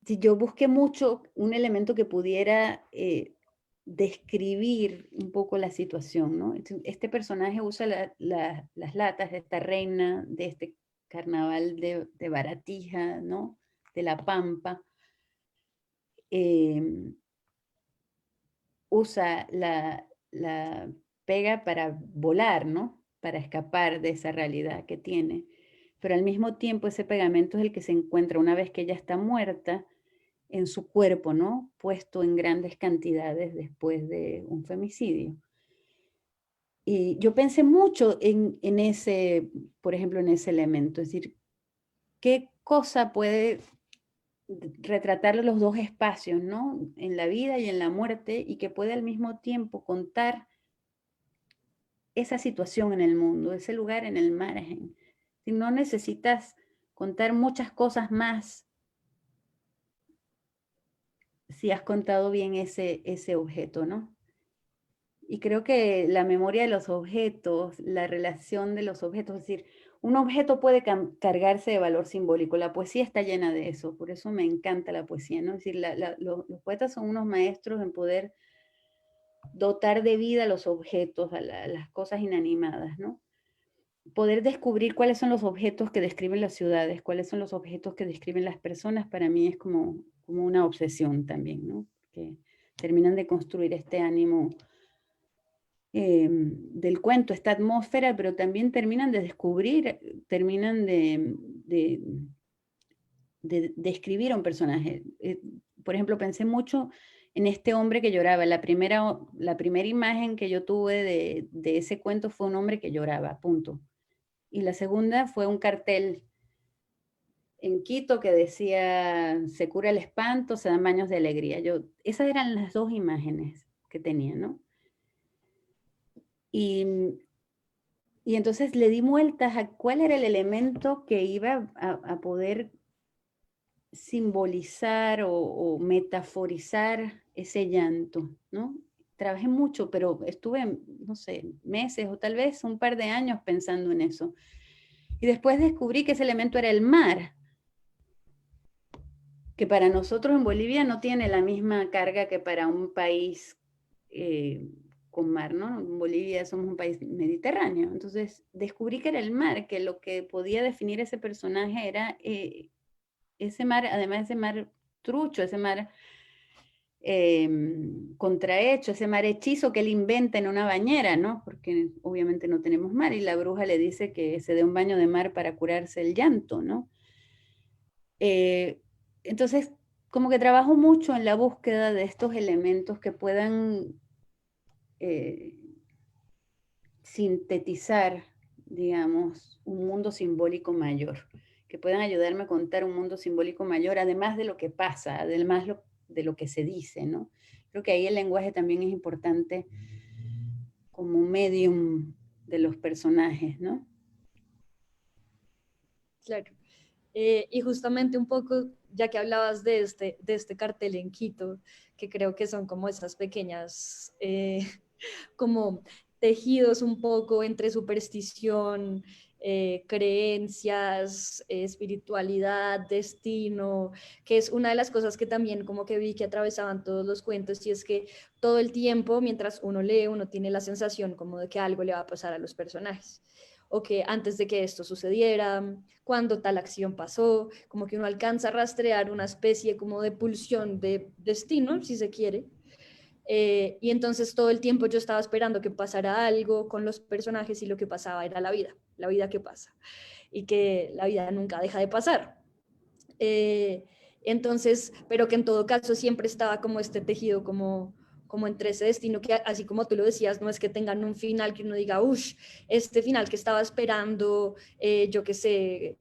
si yo busqué mucho un elemento que pudiera describir un poco la situación, ¿no? Este personaje usa las latas de esta reina, de este carnaval de Baratija, ¿no? De La Pampa. Usa la pega para volar, ¿no? Para escapar de esa realidad que tiene. Pero al mismo tiempo ese pegamento es el que se encuentra una vez que ella está muerta en su cuerpo, ¿no? Puesto en grandes cantidades después de un femicidio. Y yo pensé mucho en ese, por ejemplo, en ese elemento, es decir, ¿qué cosa puede retratar los 2 espacios, ¿no? En la vida y en la muerte, y que puede al mismo tiempo contar esa situación en el mundo, ese lugar en el margen? Si no necesitas contar muchas cosas más si has contado bien ese objeto, ¿no? Y creo que la memoria de los objetos, la relación de los objetos, es decir, un objeto puede cargarse de valor simbólico. La poesía está llena de eso, por eso me encanta la poesía, ¿no? Es decir, los poetas son unos maestros en poder dotar de vida a los objetos, a las cosas inanimadas, ¿no? Poder descubrir cuáles son los objetos que describen las ciudades, cuáles son los objetos que describen las personas, para mí es como una obsesión también, ¿no? Que terminan de construir este ánimo del cuento, esta atmósfera, pero también terminan de descubrir, terminan de escribir a un personaje. Por ejemplo, pensé mucho en este hombre que lloraba. La primera imagen que yo tuve de ese cuento fue un hombre que lloraba, punto. Y la segunda fue un cartel en Quito que decía, se cura el espanto, se dan baños de alegría. Esas eran las 2 imágenes que tenía, ¿no? Y entonces le di vueltas a cuál era el elemento que iba a poder simbolizar o metaforizar ese llanto, ¿no? Trabajé mucho, pero estuve, no sé, meses o tal vez un par de años pensando en eso. Y después descubrí que ese elemento era el mar, que para nosotros en Bolivia no tiene la misma carga que para un país con mar, ¿no? En Bolivia somos un país mediterráneo. Entonces descubrí que era el mar, que lo que podía definir ese personaje era ese mar, además ese mar trucho, ese mar contrahecho, ese mar hechizo que él inventa en una bañera, ¿no? Porque obviamente no tenemos mar y la bruja le dice que se dé un baño de mar para curarse el llanto, ¿no? Entonces, como que trabajo mucho en la búsqueda de estos elementos que puedan sintetizar, digamos, un mundo simbólico mayor, que puedan ayudarme a contar un mundo simbólico mayor, además de lo que pasa, además de lo que se dice, ¿no? Creo que ahí el lenguaje también es importante como medium de los personajes, ¿no? Claro. Y justamente un poco, ya que hablabas de este cartel en Quito, que creo que son como esas pequeñas, como tejidos un poco entre superstición, creencias, espiritualidad, destino, que es una de las cosas que también como que vi que atravesaban todos los cuentos, y es que todo el tiempo, mientras uno lee, uno tiene la sensación como de que algo le va a pasar a los personajes, o que antes de que esto sucediera, cuando tal acción pasó, como que uno alcanza a rastrear una especie como de pulsión de destino, si se quiere. Y entonces todo el tiempo yo estaba esperando que pasara algo con los personajes, y lo que pasaba era la vida que pasa, y que la vida nunca deja de pasar. Entonces, pero que en todo caso siempre estaba como este tejido como como entre ese destino que, así como tú lo decías, no es que tengan un final que uno diga, uff, este final que estaba esperando, yo qué sé,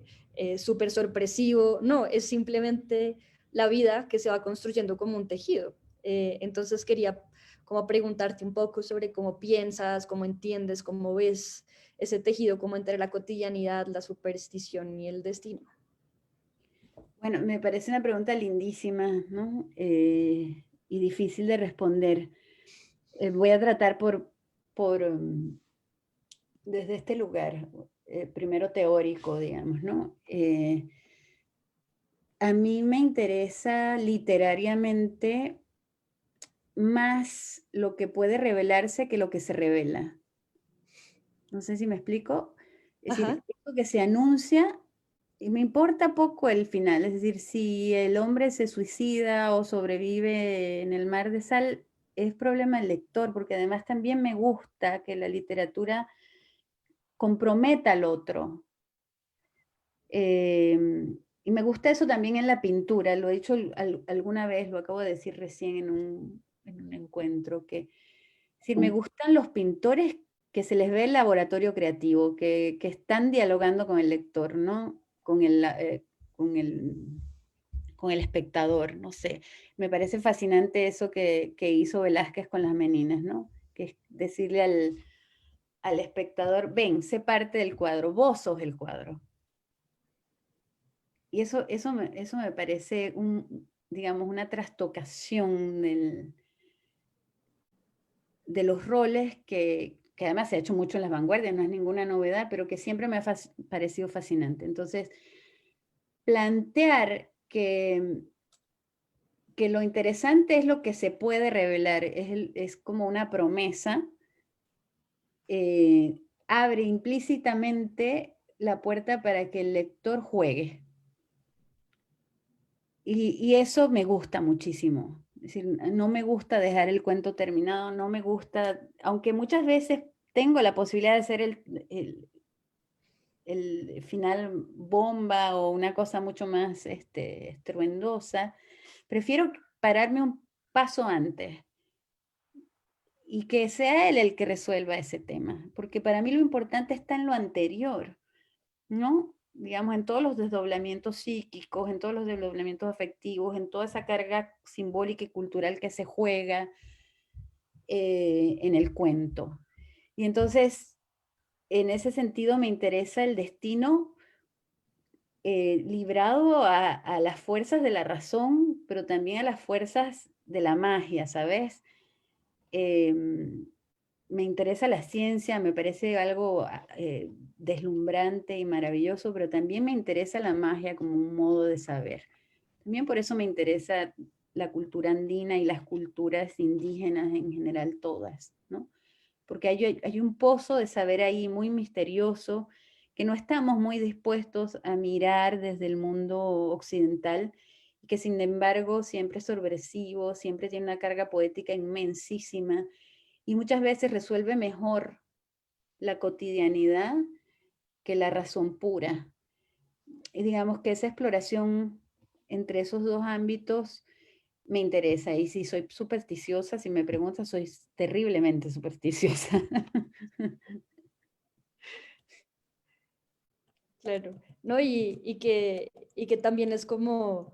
súper sorpresivo. No, es simplemente la vida que se va construyendo como un tejido. Entonces quería como preguntarte un poco sobre cómo piensas, cómo entiendes, cómo ves ese tejido como entre la cotidianidad, la superstición y el destino. Bueno, me parece una pregunta lindísima, ¿no? Y difícil de responder. Voy a tratar desde este lugar, primero teórico, digamos, ¿no? A mí me interesa literariamente más lo que puede revelarse que lo que se revela. No sé si me explico. Es decir, Ajá. esto que se anuncia, y me importa poco el final. Es decir, si el hombre se suicida o sobrevive en el mar de sal, es problema del lector, porque además también me gusta que la literatura comprometa al otro. Y me gusta eso también en la pintura, lo he dicho alguna vez, lo acabo de decir recién en un encuentro, que es decir, me gustan los pintores que se les ve el laboratorio creativo, que están dialogando con el lector, ¿no? Con el, con el espectador, no sé. Me parece fascinante eso que hizo Velázquez con las meninas, ¿no? Que es decirle al espectador, ven, sé parte del cuadro, vos sos el cuadro. Y eso me parece, digamos, una trastocación de los roles que además se ha hecho mucho en las vanguardias, no es ninguna novedad, pero que siempre me ha parecido fascinante. Entonces, plantear que lo interesante es lo que se puede revelar, es como una promesa, abre implícitamente la puerta para que el lector juegue. Y eso me gusta muchísimo. Es decir, no me gusta dejar el cuento terminado, no me gusta, aunque muchas veces tengo la posibilidad de hacer el final bomba o una cosa mucho más estruendosa, prefiero pararme un paso antes y que sea él el que resuelva ese tema, porque para mí lo importante está en lo anterior, ¿no? Digamos, en todos los desdoblamientos psíquicos, en todos los desdoblamientos afectivos, en toda esa carga simbólica y cultural que se juega en el cuento. Y entonces, en ese sentido, me interesa el destino librado a las fuerzas de la razón, pero también a las fuerzas de la magia, ¿sabes? Me interesa la ciencia, me parece algo deslumbrante y maravilloso, pero también me interesa la magia como un modo de saber. También por eso me interesa la cultura andina y las culturas indígenas en general todas, ¿no? Porque hay un pozo de saber ahí muy misterioso que no estamos muy dispuestos a mirar desde el mundo occidental y que sin embargo siempre es sorpresivo, siempre tiene una carga poética inmensísima y muchas veces resuelve mejor la cotidianidad que la razón pura. Y digamos que esa exploración entre esos dos ámbitos me interesa. Y si soy supersticiosa, si me preguntas, soy terriblemente supersticiosa. Claro, ¿no? Y que también es como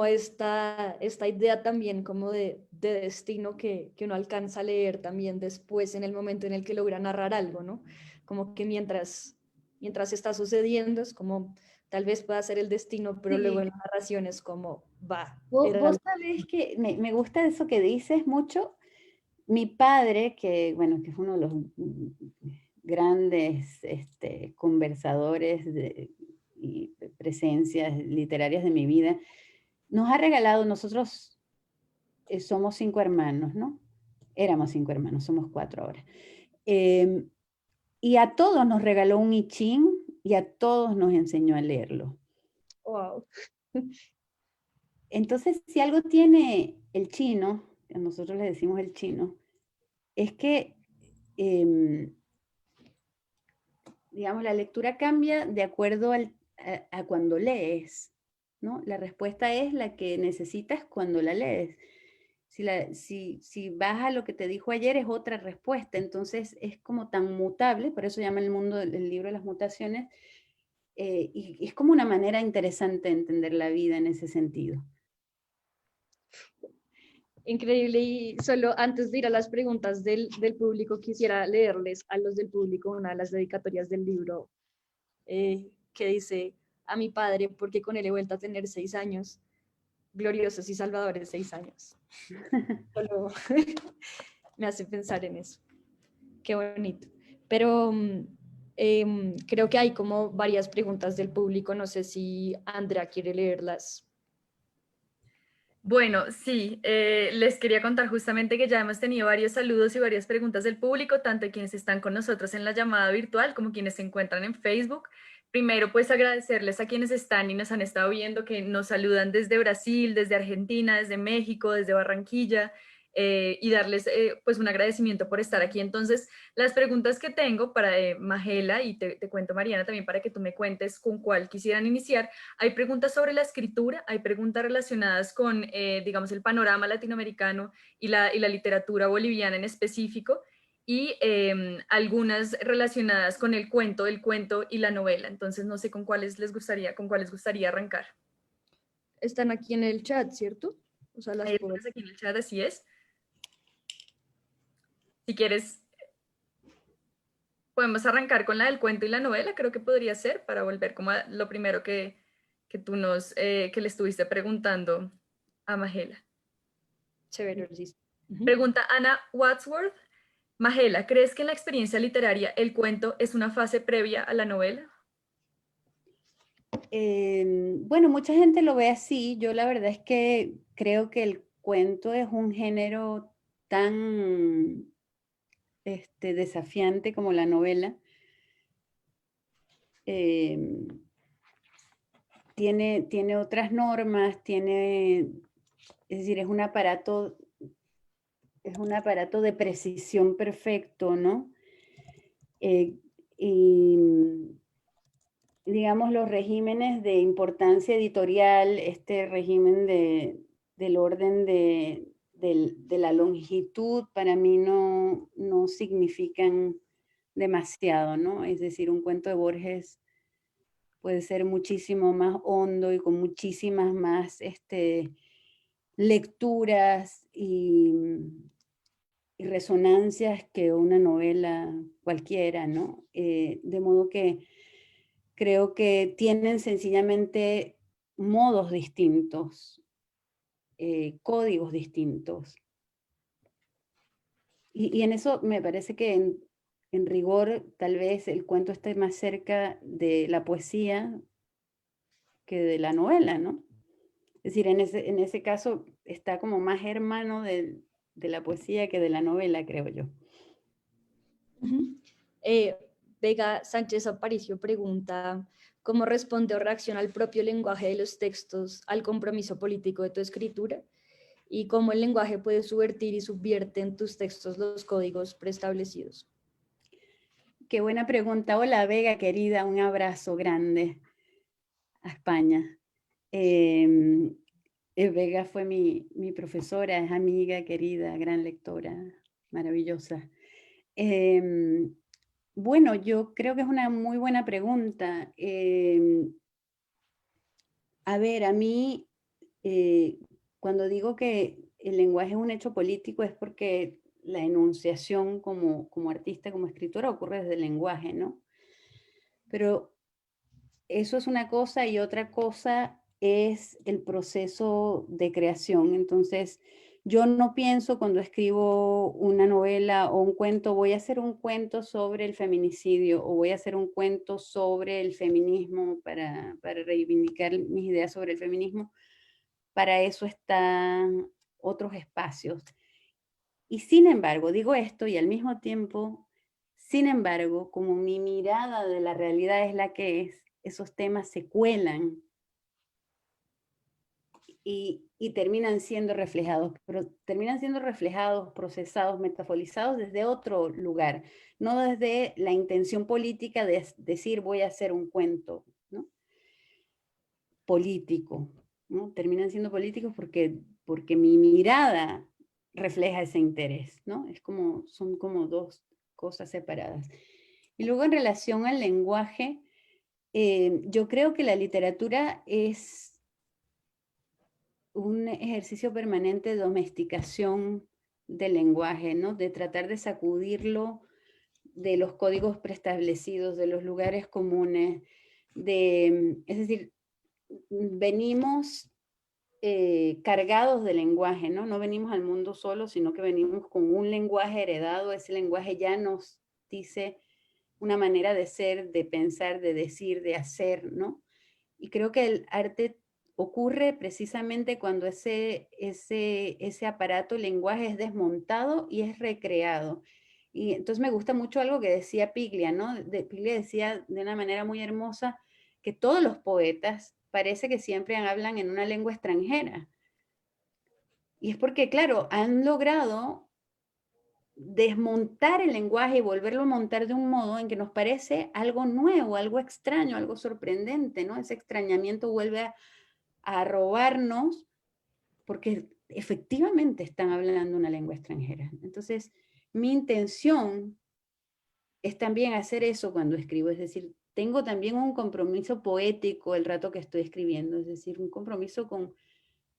esta idea también como de destino que uno alcanza a leer también después en el momento en el que logra narrar algo, ¿no? Como que mientras está sucediendo es como tal vez pueda ser el destino, pero luego Sí, en la narración es como va. vos sabés que me gusta eso que dices mucho. Mi padre, que bueno, que es uno de los grandes conversadores y presencias literarias de mi vida, nos ha regalado, nosotros somos 5 hermanos, ¿no? Éramos 5 hermanos, somos 4 ahora. Y a todos nos regaló un I Ching y a todos nos enseñó a leerlo. Wow. Entonces, si algo tiene el chino, a nosotros le decimos el chino, es que, digamos, la lectura cambia de acuerdo a cuando lees, ¿no? La respuesta es la que necesitas cuando la lees. Si vas a lo que te dijo ayer es otra respuesta, entonces es como tan mutable, por eso llama el mundo del libro de las mutaciones, y es como una manera interesante de entender la vida en ese sentido. Increíble. Y solo antes de ir a las preguntas del público, quisiera leerles a los del público una de las dedicatorias del libro que dice: a mi padre, porque con él he vuelto a tener 6 años, gloriosos y salvadores 6 años. Solo me hace pensar en eso. Qué bonito. Pero creo que hay como varias preguntas del público. No sé si Andrea quiere leerlas. Bueno, sí, les quería contar justamente que ya hemos tenido varios saludos y varias preguntas del público, tanto de quienes están con nosotros en la llamada virtual como quienes se encuentran en Facebook. Primero, pues agradecerles a quienes están y nos han estado viendo, que nos saludan desde Brasil, desde Argentina, desde México, desde Barranquilla, y darles pues un agradecimiento por estar aquí. Entonces, las preguntas que tengo para Magela, y te cuento, Mariana, también para que tú me cuentes con cuál quisieran iniciar. Hay preguntas sobre la escritura, hay preguntas relacionadas con, digamos, el panorama latinoamericano y la literatura boliviana en específico, y algunas relacionadas con el cuento y la novela. Entonces, no sé con cuáles les gustaría arrancar. Están aquí en el chat, ¿cierto? O sea, las Hay puedo... algunas aquí en el chat, así es. Si quieres, podemos arrancar con la del cuento y la novela, creo que podría ser, para volver como a lo primero que tú que le estuviste preguntando a Magela. Chévere, listo. Pregunta Ana Wadsworth. Magela, ¿crees que en la experiencia literaria el cuento es una fase previa a la novela? Bueno, mucha gente lo ve así. Yo la verdad es que creo que el cuento es un género tan desafiante como la novela. Tiene otras normas, es decir, es un aparato de precisión perfecto, ¿no? Y digamos, los regímenes de importancia editorial, este régimen del orden de la longitud, para mí no significan demasiado, ¿no? Es decir, un cuento de Borges puede ser muchísimo más hondo y con muchísimas más lecturas y resonancias que una novela cualquiera, ¿no? De modo que creo que tienen sencillamente modos distintos, códigos distintos. Y en eso me parece que en rigor tal vez el cuento esté más cerca de la poesía que de la novela, ¿no? Es decir, en ese caso está como más hermano de la poesía que de la novela, creo yo. Vega Sánchez Aparicio pregunta: ¿cómo responde o reacciona el propio lenguaje de los textos al compromiso político de tu escritura? ¿Y cómo el lenguaje puede subvertir y subvierte en tus textos los códigos preestablecidos? Qué buena pregunta. Hola, Vega, querida, un abrazo grande a España. Vega fue mi profesora, es amiga, querida, gran lectora, maravillosa. Bueno, yo creo que es una muy buena pregunta. A ver, a mí, cuando digo que el lenguaje es un hecho político, es porque la enunciación como artista, como escritora, ocurre desde el lenguaje, ¿no? Pero eso es una cosa, y otra cosa es el proceso de creación. Entonces, yo no pienso, cuando escribo una novela o un cuento, voy a hacer un cuento sobre el feminicidio o voy a hacer un cuento sobre el feminismo para reivindicar mis ideas sobre el feminismo. Para eso están otros espacios. Y sin embargo, digo esto y al mismo tiempo, sin embargo, como mi mirada de la realidad es la que es, esos temas se cuelan y terminan siendo reflejados, pero terminan siendo reflejados, procesados, metaforizados desde otro lugar, no desde la intención política de decir voy a hacer un cuento, ¿no? Político, ¿no? Terminan siendo políticos porque mi mirada refleja ese interés, ¿no? Son como dos cosas separadas. Y luego en relación al lenguaje, yo creo que la literatura es un ejercicio permanente de domesticación del lenguaje, ¿no? De tratar de sacudirlo de los códigos preestablecidos, de los lugares comunes, es decir, venimos cargados de lenguaje, ¿no? No venimos al mundo solo, sino que venimos con un lenguaje heredado. Ese lenguaje ya nos dice una manera de ser, de pensar, de decir, de hacer, ¿no? Y creo que el arte ocurre precisamente cuando ese aparato, el lenguaje, es desmontado y es recreado. Y entonces me gusta mucho algo que decía Piglia, ¿no? Piglia decía de una manera muy hermosa que todos los poetas parece que siempre hablan en una lengua extranjera. Y es porque, claro, han logrado desmontar el lenguaje y volverlo a montar de un modo en que nos parece algo nuevo, algo extraño, algo sorprendente, ¿no? Ese extrañamiento vuelve a robarnos porque efectivamente están hablando una lengua extranjera. Entonces, mi intención es también hacer eso cuando escribo, es decir, tengo también un compromiso poético el rato que estoy escribiendo, es decir, un compromiso con,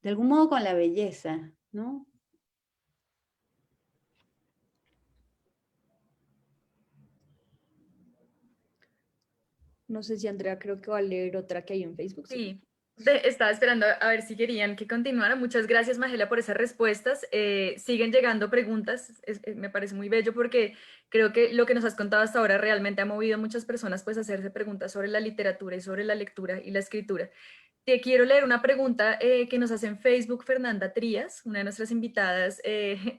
de algún modo, con la belleza, ¿no? No sé si Andrea creo que va a leer otra que hay en Facebook. Sí, estaba esperando a ver si querían que continuara. Muchas gracias, Magela, por esas respuestas. Siguen llegando preguntas, me parece muy bello porque creo que lo que nos has contado hasta ahora realmente ha movido a muchas personas pues, a hacerse preguntas sobre la literatura y sobre la lectura y la escritura. Te quiero leer una pregunta que nos hace en Facebook Fernanda Trías, una de nuestras invitadas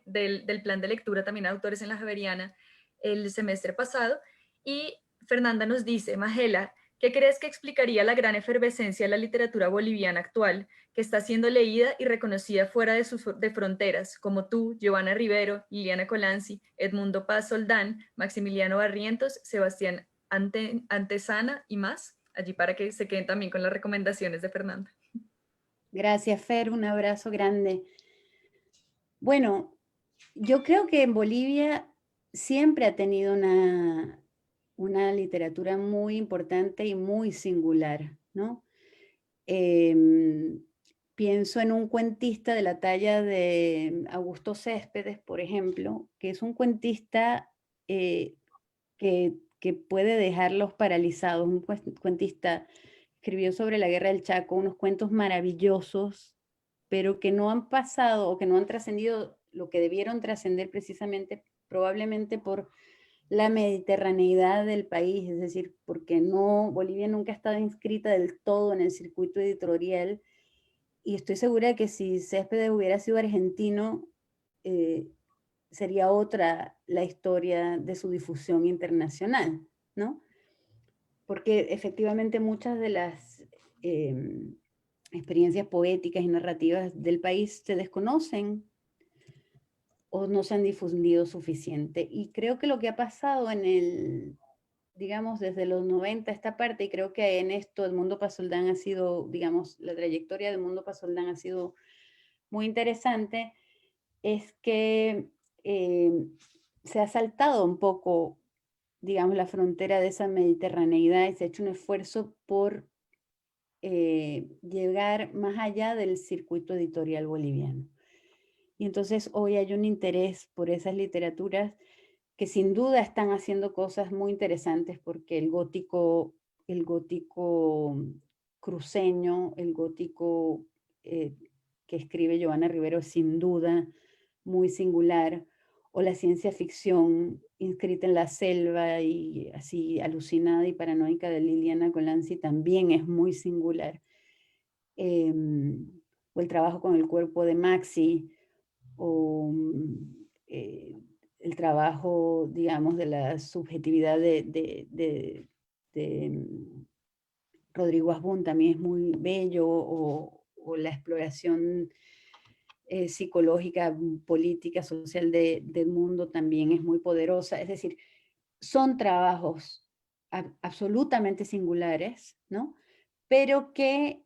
del plan de lectura, también autores en la Javeriana, el semestre pasado. Y Fernanda nos dice, Magela, ¿qué crees que explicaría la gran efervescencia de la literatura boliviana actual, que está siendo leída y reconocida fuera de fronteras, como tú, Giovanna Rivero, Liliana Colanzi, Edmundo Paz Soldán, Maximiliano Barrientos, Sebastián Antesana y más? Allí para que se queden también con las recomendaciones de Fernanda. Gracias, Fer, un abrazo grande. Bueno, yo creo que en Bolivia siempre ha tenido una literatura muy importante y muy singular, ¿no? Pienso en un cuentista de la talla de Augusto Céspedes, por ejemplo, que es un cuentista que puede dejarlos paralizados. Un cuentista escribió sobre la Guerra del Chaco unos cuentos maravillosos, pero que no han pasado o que no han trascendido lo que debieron trascender precisamente, probablemente por la mediterraneidad del país, es decir, porque Bolivia nunca ha estado inscrita del todo en el circuito editorial, y estoy segura de que si Céspedes hubiera sido argentino, sería otra la historia de su difusión internacional, ¿no? Porque efectivamente muchas de las experiencias poéticas y narrativas del país se desconocen o no se han difundido suficiente. Y creo que lo que ha pasado digamos, desde los 90 esta parte, y creo que en esto Edmundo Paz Soldán ha sido, digamos, la trayectoria de Edmundo Paz Soldán ha sido muy interesante, es que se ha saltado un poco, digamos, la frontera de esa mediterraneidad y se ha hecho un esfuerzo por llegar más allá del circuito editorial boliviano. Y entonces hoy hay un interés por esas literaturas que sin duda están haciendo cosas muy interesantes porque el gótico cruceño, el gótico que escribe Giovanna Rivero es sin duda muy singular, o la ciencia ficción inscrita en la selva y así alucinada y paranoica de Liliana Colanzi también es muy singular. O el trabajo con el cuerpo de Maxi, o el trabajo, digamos, de la subjetividad de Rodrigo Asbun también es muy bello, o la exploración psicológica, política, social del mundo también es muy poderosa. Es decir, son trabajos absolutamente singulares, ¿no? Pero que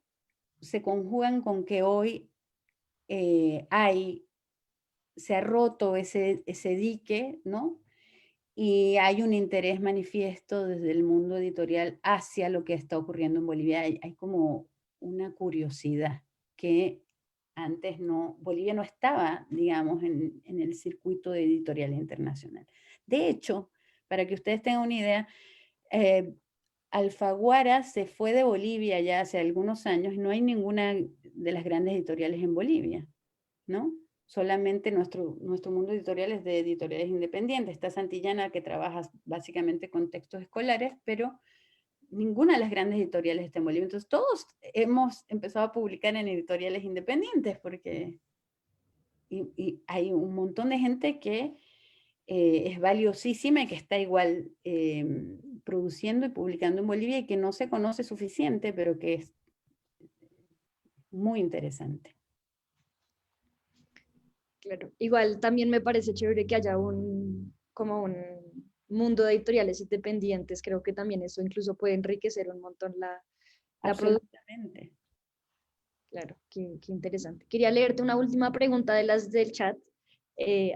se conjugan con que hoy hay se ha roto ese dique, ¿no? Y hay un interés manifiesto desde el mundo editorial hacia lo que está ocurriendo en Bolivia. Hay como una curiosidad que antes no, Bolivia no estaba, digamos, en el circuito editorial internacional. De hecho, para que ustedes tengan una idea, Alfaguara se fue de Bolivia ya hace algunos años y no hay ninguna de las grandes editoriales en Bolivia, ¿no? Solamente nuestro mundo editorial es de editoriales independientes. Está Santillana, que trabaja básicamente con textos escolares, pero ninguna de las grandes editoriales está en Bolivia. Entonces todos hemos empezado a publicar en editoriales independientes porque y hay un montón de gente que es valiosísima y que está igual produciendo y publicando en Bolivia y que no se conoce suficiente, pero que es muy interesante. Claro. Igual también me parece chévere que haya como un mundo de editoriales independientes. Creo que también eso incluso puede enriquecer un montón la producción. Absolutamente. Claro, qué interesante. Quería leerte una última pregunta de las del chat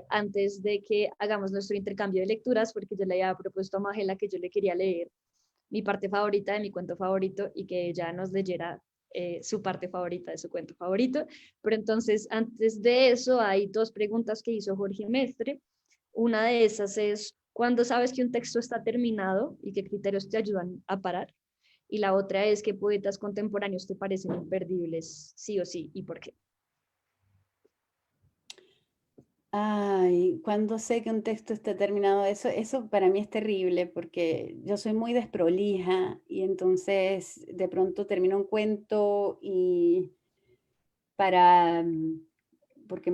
antes de que hagamos nuestro intercambio de lecturas, porque yo le había propuesto a Magela que yo le quería leer mi parte favorita de mi cuento favorito y que ella nos leyera su parte favorita de su cuento favorito. Pero entonces, antes de eso, hay dos preguntas que hizo Jorge Mestre. Una de esas es, ¿cuándo sabes que un texto está terminado y qué criterios te ayudan a parar? Y la otra es, ¿qué poetas contemporáneos te parecen imperdibles, sí o sí, y por qué? Ay, cuando sé que un texto está terminado, eso para mí es terrible porque yo soy muy desprolija y entonces de pronto termino un cuento y para, porque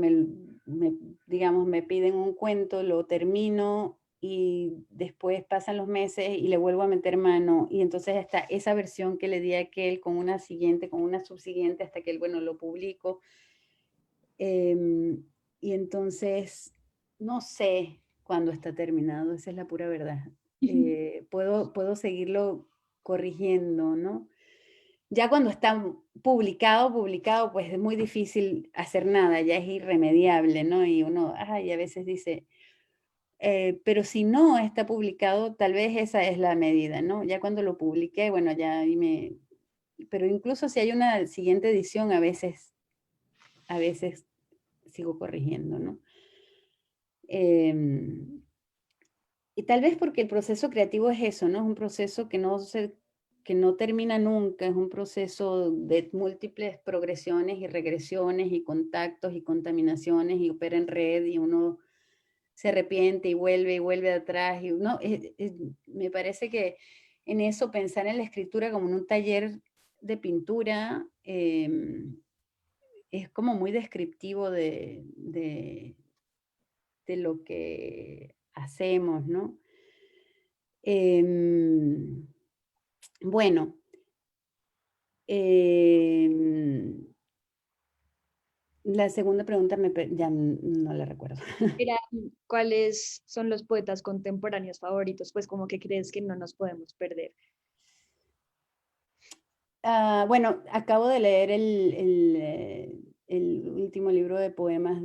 digamos, me piden un cuento, lo termino y después pasan los meses y le vuelvo a meter mano y entonces está esa versión que le di a aquel con una siguiente, con una subsiguiente hasta que, bueno, lo publico. Y entonces, no sé cuándo está terminado, esa es la pura verdad. Puedo seguirlo corrigiendo, ¿no? Ya cuando está publicado, pues es muy difícil hacer nada, ya es irremediable, ¿no? Y uno, ay, a veces dice, pero si no está publicado, tal vez esa es la medida, ¿no? Ya cuando lo publiqué, bueno, ya ahí pero incluso si hay una siguiente edición, a veces sigo corrigiendo, ¿no? Y tal vez porque el proceso creativo es eso, ¿no? Es un proceso que no termina nunca, es un proceso de múltiples progresiones y regresiones y contactos y contaminaciones y opera en red y uno se arrepiente y vuelve atrás. Y uno, me parece que en eso pensar en la escritura como en un taller de pintura es como muy descriptivo de lo que hacemos, ¿no? Bueno, la segunda pregunta ya no la recuerdo. Era, ¿cuáles son los poetas contemporáneos favoritos? Pues como que crees que no nos podemos perder. Bueno, acabo de leer el último libro de poemas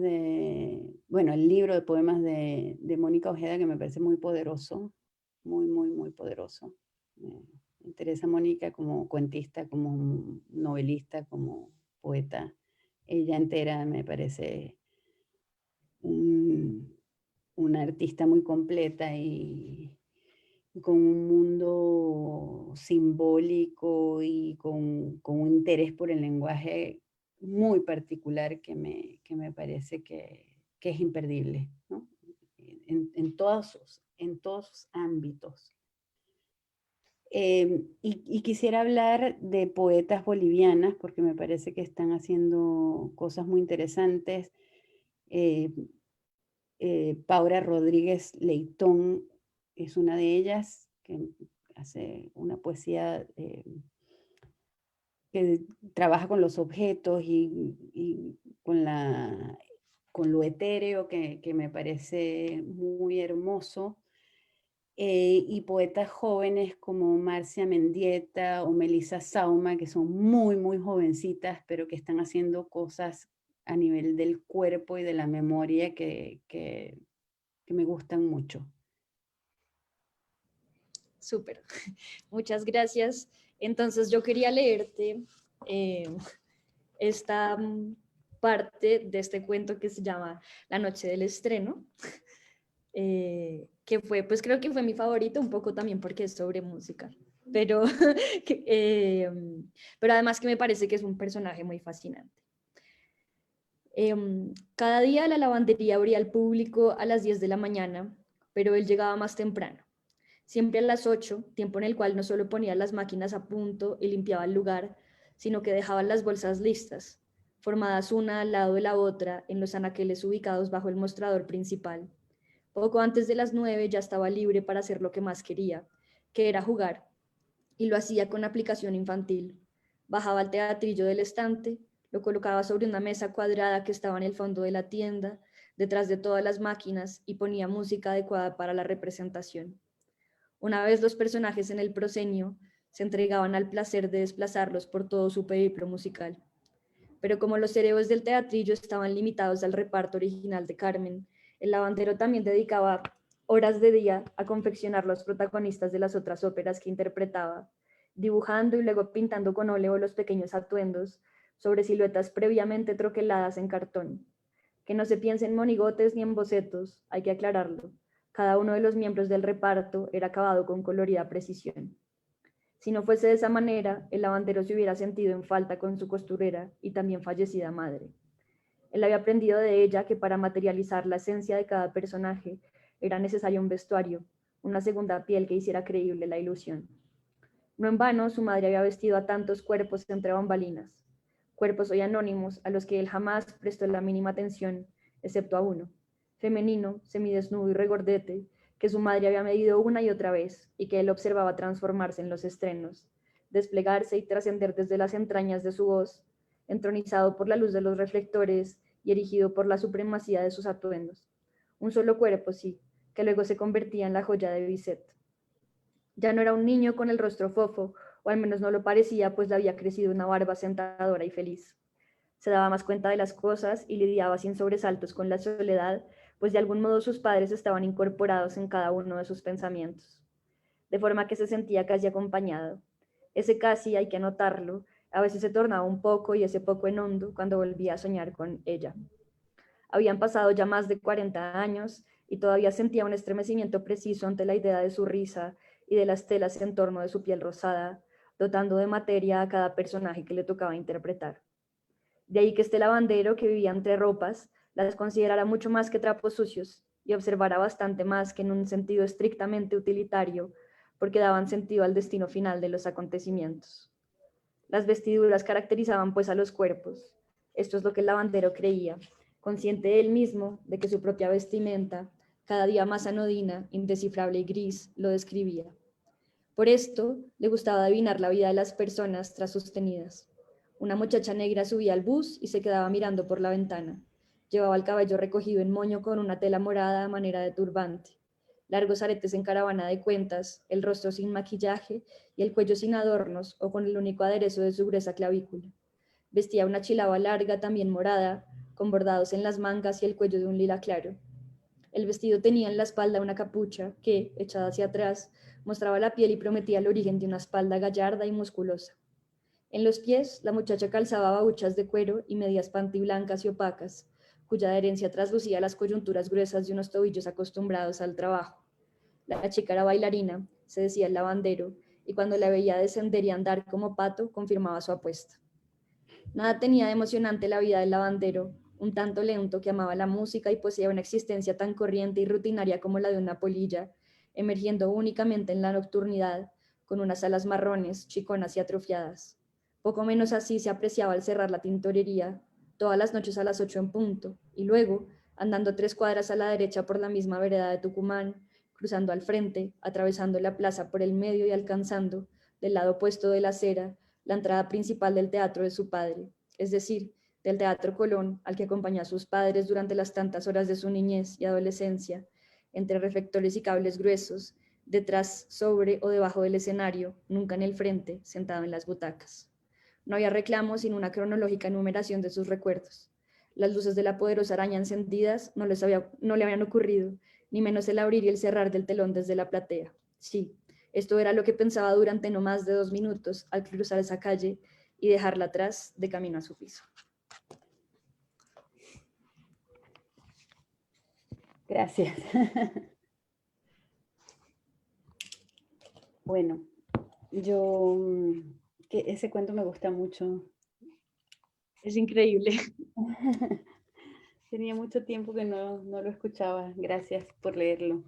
bueno, el libro de poemas de Mónica Ojeda, que me parece muy poderoso, muy, muy, muy poderoso. Me interesa Mónica como cuentista, como novelista, como poeta. Ella entera me parece una artista muy completa y con un mundo simbólico y con un interés por el lenguaje muy particular que me parece que es imperdible, ¿no? En todos sus ámbitos. Y quisiera hablar de poetas bolivianas porque me parece que están haciendo cosas muy interesantes. Paula Rodríguez Leitón es una de ellas, que hace una poesía que trabaja con los objetos y con lo etéreo, que me parece muy hermoso. Y poetas jóvenes como Marcia Mendieta o Melissa Sauma, que son muy, muy jovencitas, pero que están haciendo cosas a nivel del cuerpo y de la memoria que me gustan mucho. Súper, muchas gracias. Entonces yo quería leerte esta parte de este cuento que se llama La noche del estreno, que fue, pues creo que fue mi favorito, un poco también porque es sobre música, pero, pero además que me parece que es un personaje muy fascinante. Cada día la lavandería abría al público a las 10 de la mañana, pero él llegaba más temprano. Siempre a las 8, tiempo en el cual no solo ponía las máquinas a punto y limpiaba el lugar, sino que dejaba las bolsas listas, formadas una al lado de la otra en los anaqueles ubicados bajo el mostrador principal. Poco antes de las 9 ya estaba libre para hacer lo que más quería, que era jugar, y lo hacía con aplicación infantil. Bajaba el teatrillo del estante, lo colocaba sobre una mesa cuadrada que estaba en el fondo de la tienda, detrás de todas las máquinas, y ponía música adecuada para la representación. Una vez los personajes en el proscenio se entregaban al placer de desplazarlos por todo su periplo musical. Pero como los cerebros del teatrillo estaban limitados al reparto original de Carmen, el lavandero también dedicaba horas de día a confeccionar los protagonistas de las otras óperas que interpretaba, dibujando y luego pintando con óleo los pequeños atuendos sobre siluetas previamente troqueladas en cartón. Que no se piense en monigotes ni en bocetos, hay que aclararlo. Cada uno de los miembros del reparto era acabado con colorida precisión. Si no fuese de esa manera, el lavandero se hubiera sentido en falta con su costurera y también fallecida madre. Él había aprendido de ella que para materializar la esencia de cada personaje era necesario un vestuario, una segunda piel que hiciera creíble la ilusión. No en vano, su madre había vestido a tantos cuerpos entre bambalinas, cuerpos hoy anónimos a los que él jamás prestó la mínima atención, excepto a uno, femenino, semidesnudo y regordete, que su madre había medido una y otra vez y que él observaba transformarse en los estrenos, desplegarse y trascender desde las entrañas de su voz, entronizado por la luz de los reflectores y erigido por la supremacía de sus atuendos. Un solo cuerpo, sí, que luego se convertía en la joya de Bizet. Ya no era un niño con el rostro fofo, o al menos no lo parecía, pues le había crecido una barba sentadora y feliz. Se daba más cuenta de las cosas y lidiaba sin sobresaltos con la soledad, pues de algún modo sus padres estaban incorporados en cada uno de sus pensamientos, de forma que se sentía casi acompañado. Ese casi, hay que anotarlo, a veces se tornaba un poco y ese poco en hondo cuando volvía a soñar con ella. Habían pasado ya más de 40 años y todavía sentía un estremecimiento preciso ante la idea de su risa y de las telas en torno de su piel rosada, dotando de materia a cada personaje que le tocaba interpretar. De ahí que este lavandero, que vivía entre ropas, las considerara mucho más que trapos sucios y observara bastante más que en un sentido estrictamente utilitario, porque daban sentido al destino final de los acontecimientos. Las vestiduras caracterizaban pues a los cuerpos. Esto es lo que el lavandero creía, consciente él mismo de que su propia vestimenta, cada día más anodina, indescifrable y gris, lo describía. Por esto le gustaba adivinar la vida de las personas tras sus tenidas. Una muchacha negra subía al bus y se quedaba mirando por la ventana. Llevaba el cabello recogido en moño con una tela morada a manera de turbante, largos aretes en caravana de cuentas, el rostro sin maquillaje y el cuello sin adornos o con el único aderezo de su gruesa clavícula. Vestía una chilaba larga, también morada, con bordados en las mangas y el cuello de un lila claro. El vestido tenía en la espalda una capucha que, echada hacia atrás, mostraba la piel y prometía el origen de una espalda gallarda y musculosa. En los pies, la muchacha calzaba babuchas de cuero y medias panty blancas y opacas, cuya adherencia traslucía las coyunturas gruesas de unos tobillos acostumbrados al trabajo. La chica era bailarina, se decía el lavandero, y cuando la veía descender y andar como pato, confirmaba su apuesta. Nada tenía de emocionante la vida del lavandero, un tanto lento que amaba la música y poseía una existencia tan corriente y rutinaria como la de una polilla, emergiendo únicamente en la nocturnidad, con unas alas marrones, chiconas y atrofiadas. Poco menos así se apreciaba al cerrar la tintorería, todas las noches a las 8 en punto, y luego, andando 3 cuadras a la derecha por la misma vereda de Tucumán, cruzando al frente, atravesando la plaza por el medio y alcanzando, del lado opuesto de la acera, la entrada principal del teatro de su padre, es decir, del Teatro Colón, al que acompañó a sus padres durante las tantas horas de su niñez y adolescencia, entre reflectores y cables gruesos, detrás, sobre o debajo del escenario, nunca en el frente, sentado en las butacas. No había reclamo sino una cronológica enumeración de sus recuerdos. Las luces de la poderosa araña encendidas no le habían ocurrido, ni menos el abrir y el cerrar del telón desde la platea. Sí, esto era lo que pensaba durante no más de 2 minutos al cruzar esa calle y dejarla atrás de camino a su piso. Gracias. Bueno, ese cuento me gusta mucho. Es increíble. Tenía mucho tiempo que no lo escuchaba. Gracias por leerlo.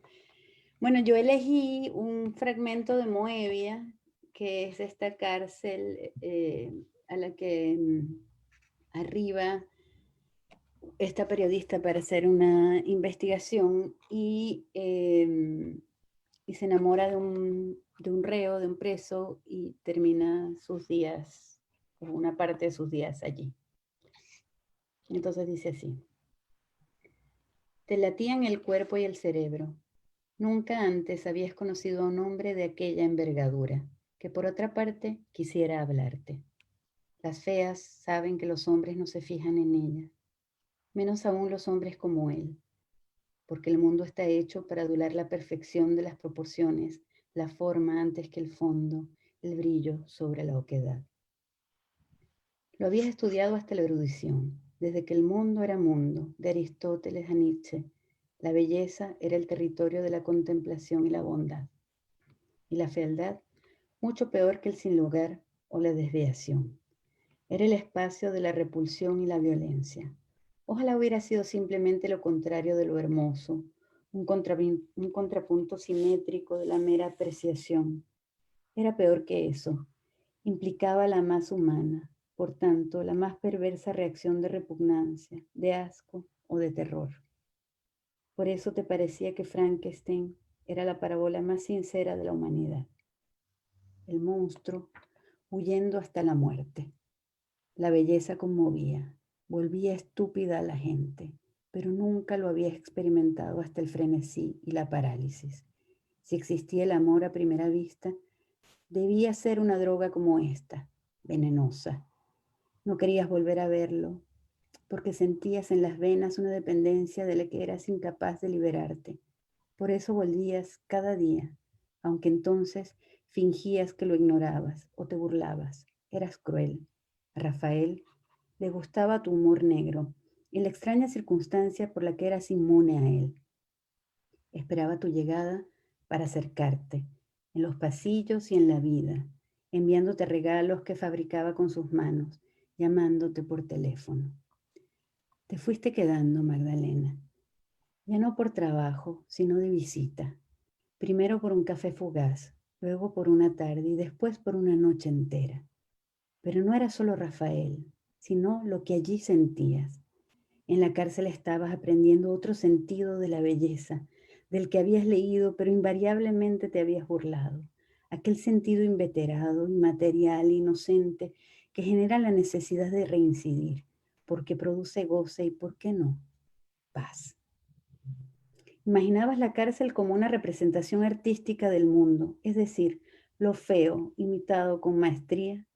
Bueno, yo elegí un fragmento de Moebia, que es esta cárcel a la que arriba esta periodista para hacer una investigación y se enamora de un reo, de un preso, y termina sus días, o una parte de sus días allí. Entonces dice así: te latían el cuerpo y el cerebro. Nunca antes habías conocido a un hombre de aquella envergadura, que por otra parte quisiera hablarte. Las feas saben que los hombres no se fijan en ella, menos aún los hombres como él, porque el mundo está hecho para adular la perfección de las proporciones, la forma antes que el fondo, el brillo sobre la oquedad. Lo habías estudiado hasta la erudición, desde que el mundo era mundo, de Aristóteles a Nietzsche. La belleza era el territorio de la contemplación y la bondad. Y la fealdad, mucho peor que el sin lugar o la desviación. Era el espacio de la repulsión y la violencia. Ojalá hubiera sido simplemente lo contrario de lo hermoso, un contrapunto simétrico de la mera apreciación. Era peor que eso. Implicaba la más humana, por tanto, la más perversa reacción de repugnancia, de asco o de terror. Por eso te parecía que Frankenstein era la parábola más sincera de la humanidad. El monstruo huyendo hasta la muerte. La belleza conmovía, volvía estúpida a la gente, pero nunca lo había experimentado hasta el frenesí y la parálisis. Si existía el amor a primera vista, debía ser una droga como esta, venenosa. No querías volver a verlo, porque sentías en las venas una dependencia de la que eras incapaz de liberarte. Por eso volvías cada día, aunque entonces fingías que lo ignorabas o te burlabas. Eras cruel. A Rafael le gustaba tu humor negro y la extraña circunstancia por la que eras inmune a él. Esperaba tu llegada para acercarte, en los pasillos y en la vida, enviándote regalos que fabricaba con sus manos, llamándote por teléfono. Te fuiste quedando, Magdalena, ya no por trabajo, sino de visita. Primero por un café fugaz, luego por una tarde y después por una noche entera. Pero no era solo Rafael, sino lo que allí sentías. En la cárcel estabas aprendiendo otro sentido de la belleza, del que habías leído, pero invariablemente te habías burlado. Aquel sentido inveterado, inmaterial, inocente, que genera la necesidad de reincidir, porque produce goce y, ¿por qué no?, paz. Imaginabas la cárcel como una representación artística del mundo, es decir, lo feo imitado con maestría,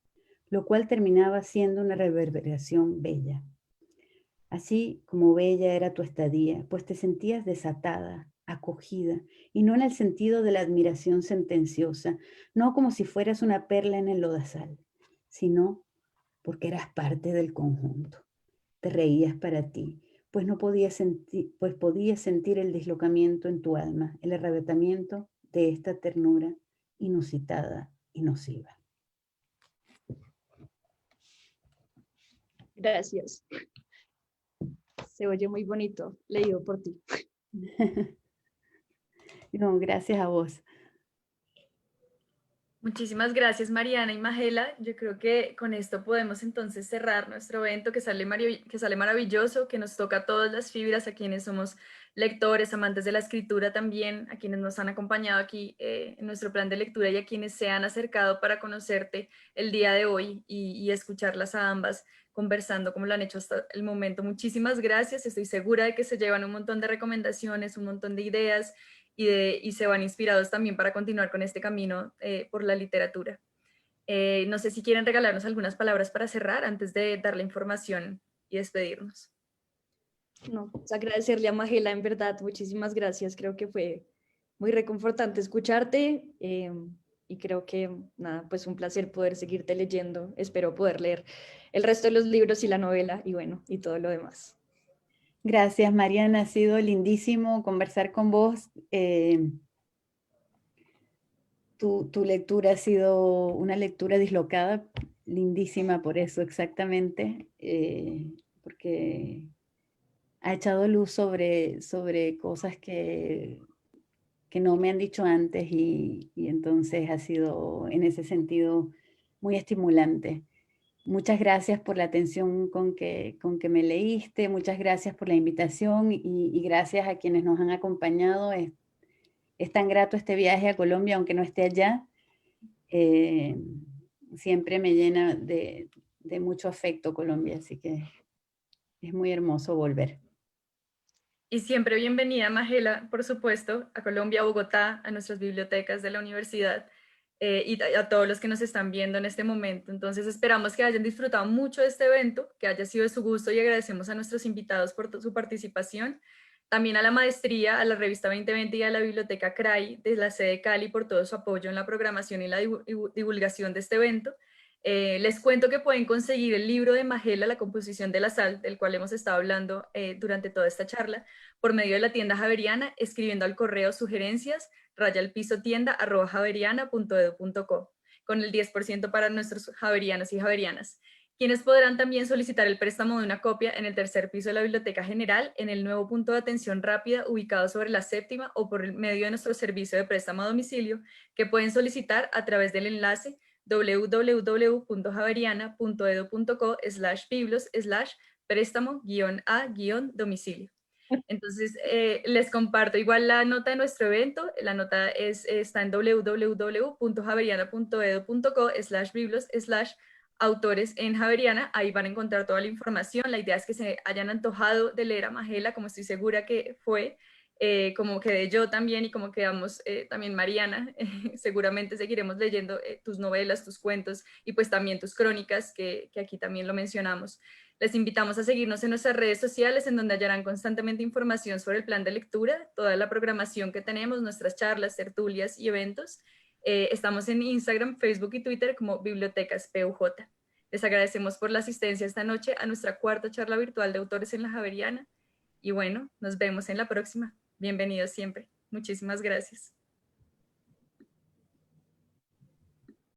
lo cual terminaba siendo una reverberación bella. Así como bella era tu estadía, pues te sentías desatada, acogida, y no en el sentido de la admiración sentenciosa, no como si fueras una perla en el lodazal, sino porque eras parte del conjunto. Te reías para ti, pues podías sentir el dislocamiento en tu alma, el arrebatamiento de esta ternura inusitada y nociva. Gracias. Se oye muy bonito, leído por ti. No, gracias a vos. Muchísimas gracias, Mariana y Magela. Yo creo que con esto podemos entonces cerrar nuestro evento que sale maravilloso, que nos toca a todas las fibras, a quienes somos lectores, amantes de la escritura también, a quienes nos han acompañado aquí en nuestro plan de lectura y a quienes se han acercado para conocerte el día de hoy y escucharlas a ambas conversando como lo han hecho hasta el momento. Muchísimas gracias. Estoy segura de que se llevan un montón de recomendaciones, un montón de ideas y se van inspirados también para continuar con este camino por la literatura. No sé si quieren regalarnos algunas palabras para cerrar antes de dar la información y despedirnos. No, pues agradecerle a Magela, en verdad, muchísimas gracias. Creo que fue muy reconfortante escucharte y creo que, nada, pues un placer poder seguirte leyendo. Espero poder leer el resto de los libros y la novela y bueno, y todo lo demás. Gracias, Mariana. Ha sido lindísimo conversar con vos. Tu lectura ha sido una lectura dislocada, lindísima por eso, exactamente, porque ha echado luz sobre cosas que no me han dicho antes y entonces ha sido en ese sentido muy estimulante. Muchas gracias por la atención con que me leíste, muchas gracias por la invitación y gracias a quienes nos han acompañado. Es tan grato este viaje a Colombia, aunque no esté allá. Siempre me llena de mucho afecto Colombia, así que es muy hermoso volver. Y siempre bienvenida, Magela, por supuesto, a Colombia, a Bogotá, a nuestras bibliotecas de la universidad y a todos los que nos están viendo en este momento. Entonces esperamos que hayan disfrutado mucho de este evento, que haya sido de su gusto y agradecemos a nuestros invitados por su participación. También a la maestría, a la revista 2020 y a la biblioteca CRAI de la sede Cali por todo su apoyo en la programación y la divulgación de este evento. Les cuento que pueden conseguir el libro de Magela, La composición de la sal, del cual hemos estado hablando durante toda esta charla, por medio de la tienda Javeriana, escribiendo al correo sugerencias, @javeriana.edu.co, con el 10% para nuestros javerianos y javerianas, quienes podrán también solicitar el préstamo de una copia en el tercer piso de la Biblioteca General, en el nuevo punto de atención rápida ubicado sobre la séptima o por el medio de nuestro servicio de préstamo a domicilio, que pueden solicitar a través del enlace www.javeriana.edu.co/biblos/préstamo-a-domicilio. Entonces, les comparto igual la nota de nuestro evento. La nota está en www.javeriana.edu.co/biblos/autores en Javeriana. Ahí van a encontrar toda la información. La idea es que se hayan antojado de leer a Magela, como estoy segura que fue, como quedé yo también y como quedamos también Mariana. Seguramente seguiremos leyendo tus novelas, tus cuentos y pues también tus crónicas, que aquí también lo mencionamos. Les invitamos a seguirnos en nuestras redes sociales, en donde hallarán constantemente información sobre el plan de lectura, toda la programación que tenemos, nuestras charlas, tertulias y eventos. Estamos en Instagram, Facebook y Twitter como Bibliotecas PUJ. Les agradecemos por la asistencia esta noche a nuestra cuarta charla virtual de autores en la Javeriana. Y bueno, nos vemos en la próxima. Bienvenidos siempre. Muchísimas gracias.